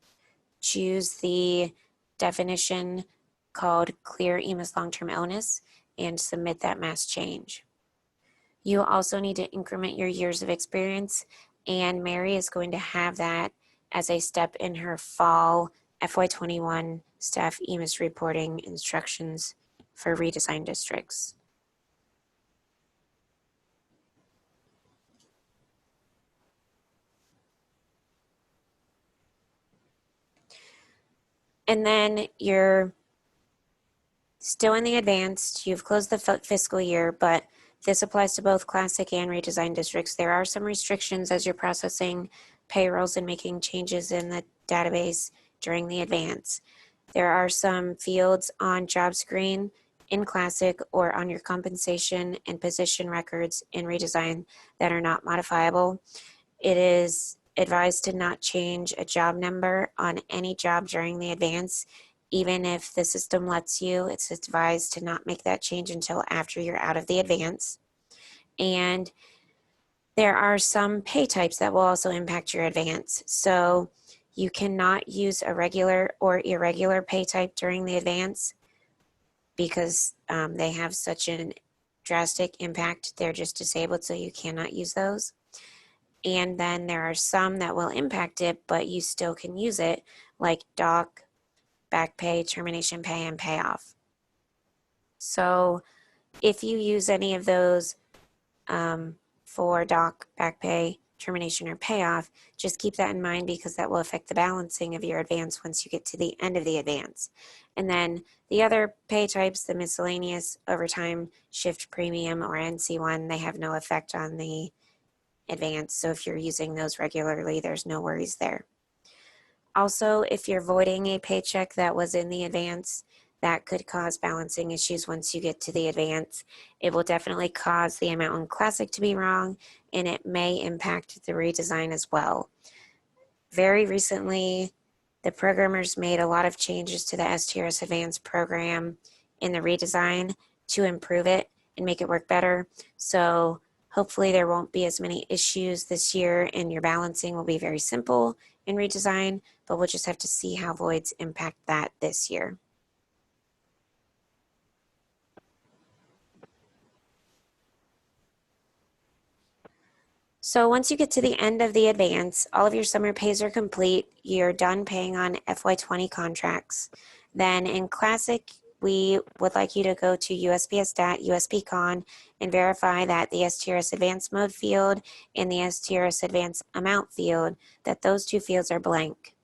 Choose the definition called Clear EMIS Long-Term Illness and submit that mass change. You also need to increment your years of experience, and Mary is going to have that as a step in her fall FY21 staff EMIS reporting instructions for Redesign districts. And then you're still in the advanced, you've closed the fiscal year, but this applies to both Classic and Redesign districts. There are some restrictions as you're processing payrolls and making changes in the database during the advance. There are some fields on job screen in Classic or on your compensation and position records in Redesign that are not modifiable. It is advised to not change a job number on any job during the advance. Even if the system lets you, it's advised to not make that change until after you're out of the advance. And there are some pay types that will also impact your advance. So you cannot use a regular or irregular pay type during the advance because they have such a drastic impact. They're just disabled, so you cannot use those. And then there are some that will impact it, but you still can use it, like doc, back pay, termination pay, and payoff. So if you use any of those for doc, back pay, termination, or payoff, just keep that in mind because that will affect the balancing of your advance once you get to the end of the advance. And then the other pay types, the miscellaneous, overtime, shift premium, or NC1, they have no effect on the advance. So if you're using those regularly, there's no worries there. Also, if you're voiding a paycheck that was in the advance, that could cause balancing issues once you get to the advance. It will definitely cause the amount in Classic to be wrong, and it may impact the redesign as well. Very recently, the programmers made a lot of changes to the STRS Advanced program in the redesign to improve it and make it work better. So hopefully there won't be as many issues this year, and your balancing will be very simple in redesign, but we'll just have to see how voids impact that this year. So once you get to the end of the advance, all of your summer pays are complete. You're done paying on FY20 contracts. Then in Classic, we would like you to go to USPS.stat, USPCon, and verify that the STRS Advanced Mode field and the STRS Advanced Amount field, that those two fields are blank.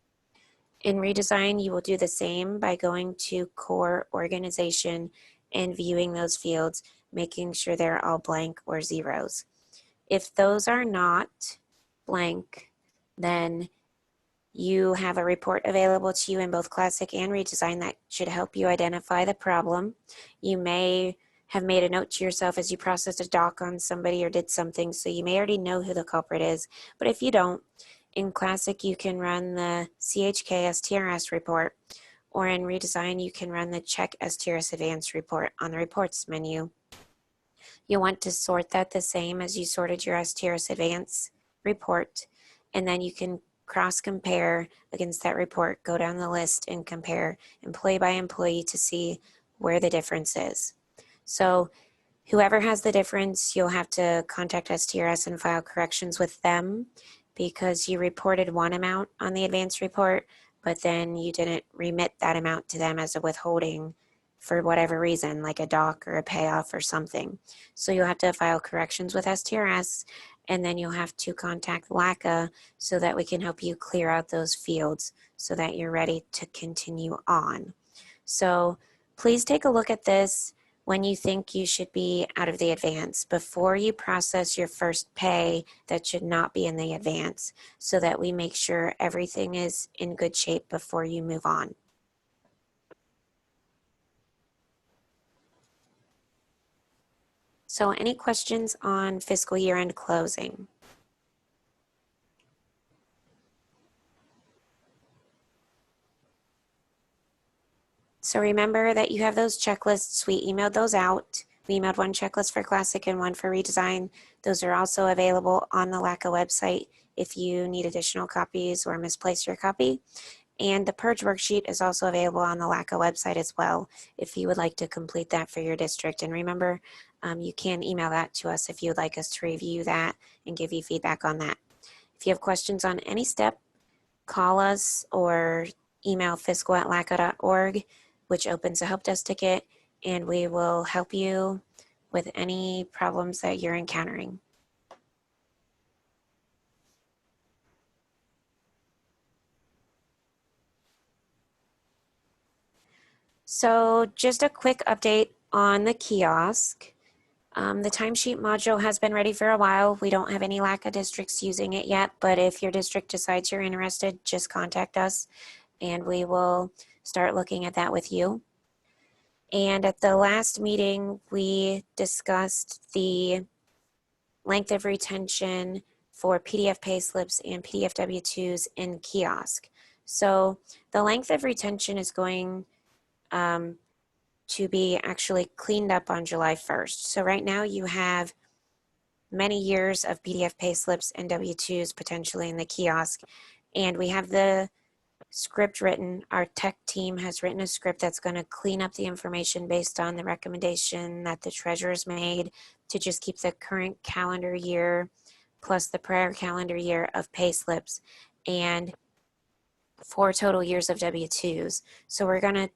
In redesign, you will do the same by going to Core Organization and viewing those fields, making sure they're all blank or zeros. If those are not blank, then you have a report available to you in both Classic and Redesign that should help you identify the problem. You may have made a note to yourself as you processed a doc on somebody or did something, so you may already know who the culprit is. But if you don't, in Classic you can run the CHK STRS report, or in Redesign you can run the Check STRS Advanced report on the Reports menu. You'll want to sort that the same as you sorted your STRS Advance report, and then you can cross-compare against that report, go down the list and compare employee by employee to see where the difference is. So whoever has the difference, you'll have to contact STRS and file corrections with them because you reported one amount on the advance report, but then you didn't remit that amount to them as a withholding for whatever reason, like a doc or a payoff or something. So you'll have to file corrections with STRS, and then you'll have to contact LACA so that we can help you clear out those fields so that you're ready to continue on. So please take a look at this when you think you should be out of the advance before you process your first pay that should not be in the advance, so that we make sure everything is in good shape before you move on. So any questions on fiscal year end closing? So remember that you have those checklists. We emailed those out. We emailed one checklist for Classic and one for Redesign. Those are also available on the LACA website if you need additional copies or misplaced your copy. And the Purge worksheet is also available on the LACA website as well if you would like to complete that for your district. And remember, you can email that to us if you would like us to review that and give you feedback on that. If you have questions on any step, call us or email fiscal@laca.org, which opens a help desk ticket, and we will help you with any problems that you're encountering. So just a quick update on the kiosk. The timesheet module has been ready for a while. We don't have any LACA districts using it yet, but if your district decides you're interested, just contact us and we will start looking at that with you. And at the last meeting, we discussed the length of retention for PDF payslips and PDF W-2s in kiosk. So the length of retention is going to be actually cleaned up on July 1st. So right now you have many years of PDF payslips and W-2s potentially in the kiosk, and we have the script written. Our tech team has written a script that's going to clean up the information based on the recommendation that the treasurer's made to just keep the current calendar year plus the prior calendar year of payslips. And 4 total years of W-2s. So we're going to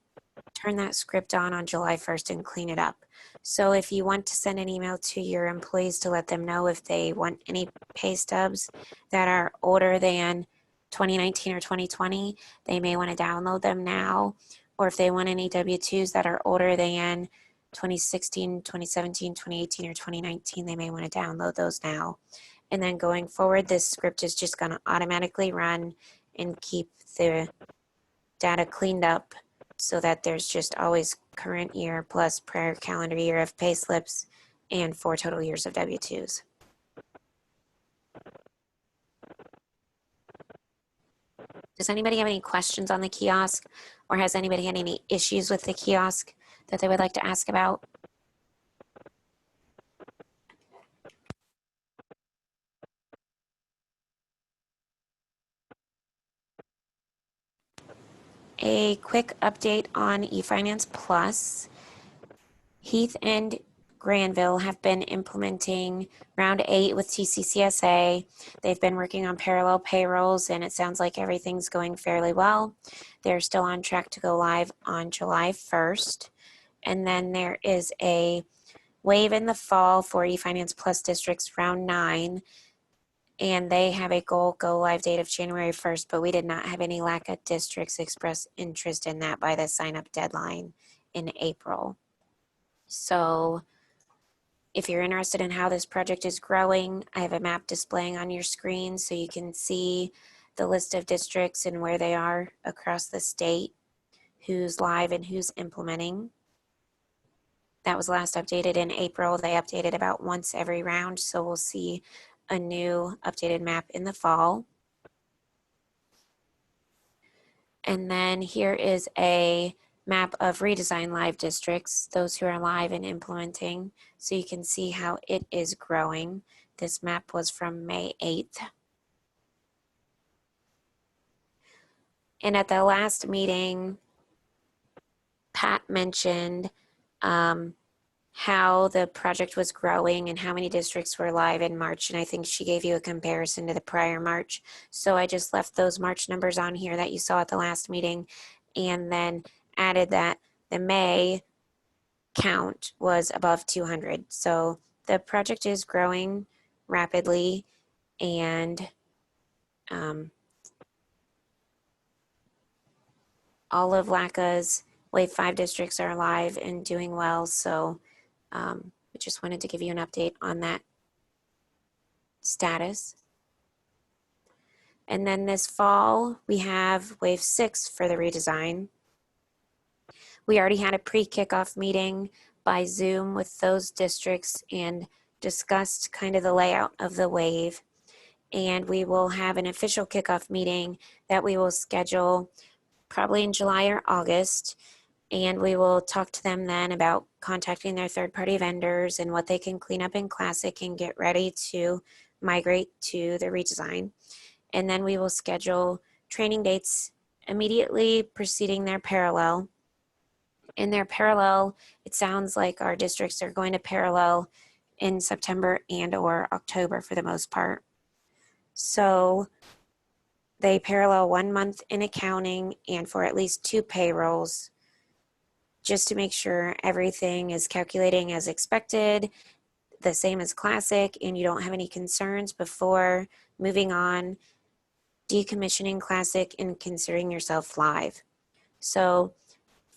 turn that script on July 1st and clean it up. So if you want to send an email to your employees to let them know if they want any pay stubs that are older than 2019 or 2020, they may want to download them now. Or if they want any W-2s that are older than 2016, 2017, 2018, or 2019, they may want to download those now. And then going forward, this script is just going to automatically run and keep the data cleaned up so that there's just always current year plus prior calendar year of pay slips and 4 total years of W-2s. Does anybody have any questions on the kiosk, or has anybody had any issues with the kiosk that they would like to ask about? A quick update on eFinance Plus. Heath and Granville have been implementing round 8 with TCCSA. They've been working on parallel payrolls, and it sounds like everything's going fairly well. They're still on track to go live on July 1st. And then there is a wave in the fall for eFinance Plus districts round 9. And they have a goal go live date of January 1st, but we did not have any LACA districts express interest in that by the sign up deadline in April. So if you're interested in how this project is growing, I have a map displaying on your screen so you can see the list of districts and where they are across the state, who's live and who's implementing. That was last updated in April. They update it about once every round, so we'll see a new updated map in the fall. And then here is a map of redesign live districts, those who are live and implementing, so you can see how it is growing. This map was from May 8th. And at the last meeting, Pat mentioned how the project was growing and how many districts were live in March. And I think she gave you a comparison to the prior March. So I just left those March numbers on here that you saw at the last meeting, and then added that the May count was above 200. So the project is growing rapidly, and all of LACA's Wave 5 districts are live and doing well. So I just wanted to give you an update on that status. And then this fall, we have Wave 6 for the redesign. We already had a pre-kickoff meeting by Zoom with those districts and discussed kind of the layout of the wave. And we will have an official kickoff meeting that we will schedule probably in July or August. And we will talk to them then about contacting their third-party vendors and what they can clean up in Classic and get ready to migrate to the redesign. And then we will schedule training dates immediately preceding their parallel. In their parallel, it sounds like our districts are going to parallel in September and or October for the most part. So they parallel 1 month in accounting and for at least 2 payrolls, just to make sure everything is calculating as expected, the same as Classic, and you don't have any concerns before moving on, decommissioning Classic, and considering yourself live. So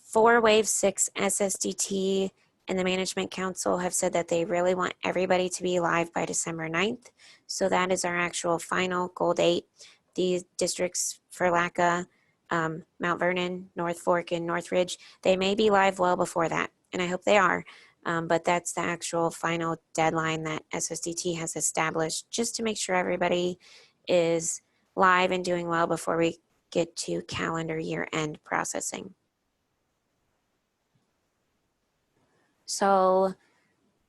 for Wave 6, SSDT and the Management Council have said that they really want everybody to be live by December 9th. So that is our actual final goal date. These districts for LACA, Mount Vernon, North Fork, and Northridge, they may be live well before that, and I hope they are, but that's the actual final deadline that SSDT has established just to make sure everybody is live and doing well before we get to calendar year end processing. So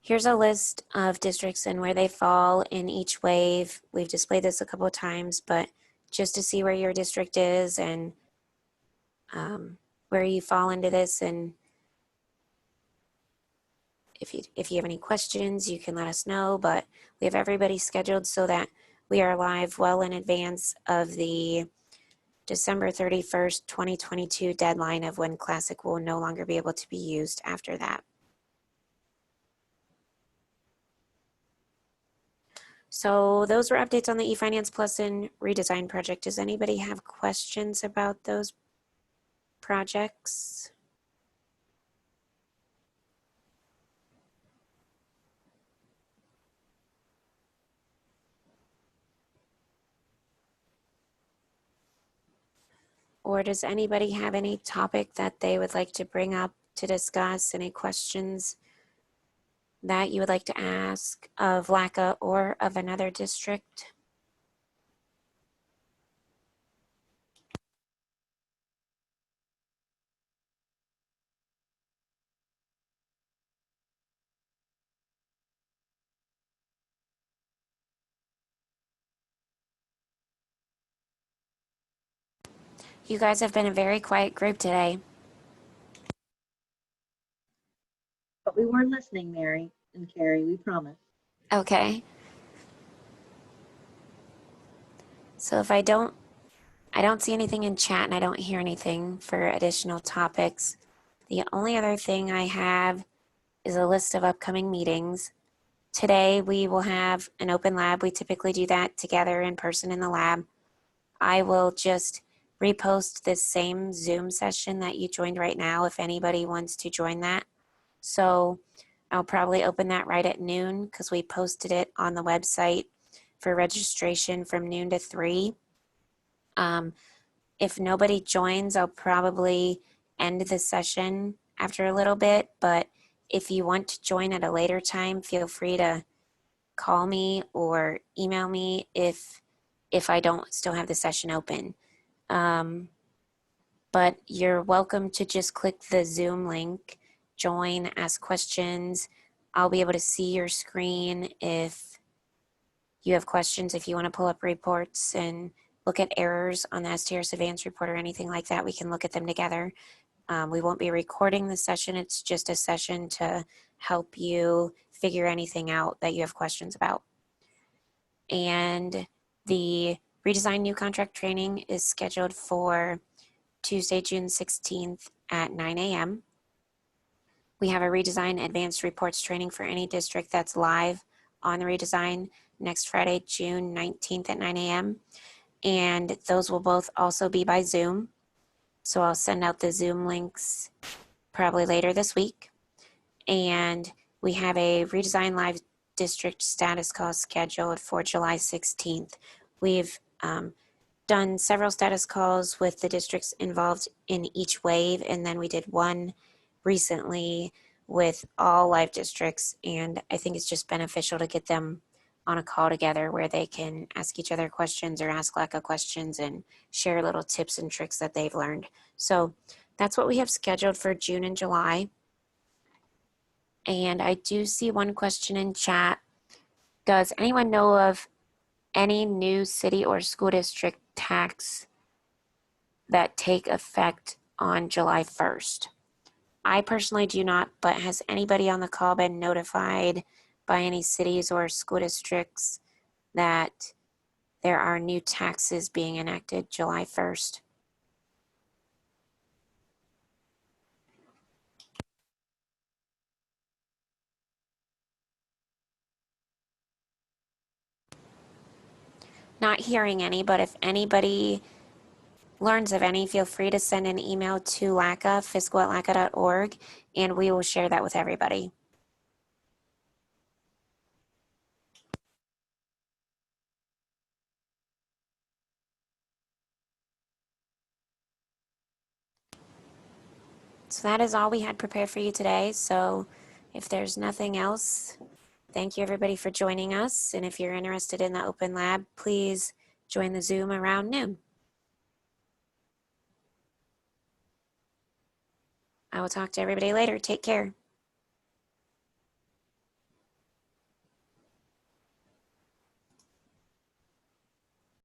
here's a list of districts and where they fall in each wave. We've displayed this a couple of times, but just to see where your district is and where you fall into this, and if you have any questions, you can let us know, but we have everybody scheduled so that we are live well in advance of the December 31st, 2022 deadline of when Classic will no longer be able to be used after that. So those were updates on the eFinance Plus and redesign project. Does anybody have questions about those projects? Or does anybody have any topic that they would like to bring up to discuss? Any questions that you would like to ask of LACA or of another district? You guys have been a very quiet group today. But we were listening, Mary and Carrie, we promise. Okay. So if I don't see anything in chat and I don't hear anything for additional topics. The only other thing I have is a list of upcoming meetings. Today we will have an open lab. We typically do that together in person in the lab. I will just repost this same Zoom session that you joined right now if anybody wants to join that. So I'll probably open that right at noon because we posted it on the website for registration from noon to 3. If nobody joins, I'll probably end the session after a little bit, but if you want to join at a later time, feel free to call me or email me if I don't still have the session open. But you're welcome to just click the Zoom link, join, ask questions. I'll be able to see your screen if you have questions. If you want to pull up reports and look at errors on the STRS Advanced Report or anything like that, we can look at them together. We won't be recording the session. It's just a session to help you figure anything out that you have questions about. And the redesign new contract training is scheduled for Tuesday, June 16th at 9 a.m. We have a redesign advanced reports training for any district that's live on the redesign next Friday, June 19th at 9 a.m. And those will both also be by Zoom. So I'll send out the Zoom links probably later this week. And we have a redesign live district status call scheduled for July 16th. We've done several status calls with the districts involved in each wave, and then we did one recently with all live districts, and I think it's just beneficial to get them on a call together where they can ask each other questions or ask LACA questions and share little tips and tricks that they've learned. So that's what we have scheduled for June and July. And I do see one question in chat. Does anyone know of any new city or school district tax that take effect on July 1st? I personally do not, but has anybody on the call been notified by any cities or school districts that there are new taxes being enacted July 1st? Not hearing any, but if anybody learns of any, feel free to send an email to LACA, fiscal@laca.org, and we will share that with everybody. So that is all we had prepared for you today. So if there's nothing else, thank you everybody for joining us. And if you're interested in the open lab, please join the Zoom around noon. I will talk to everybody later. Take care.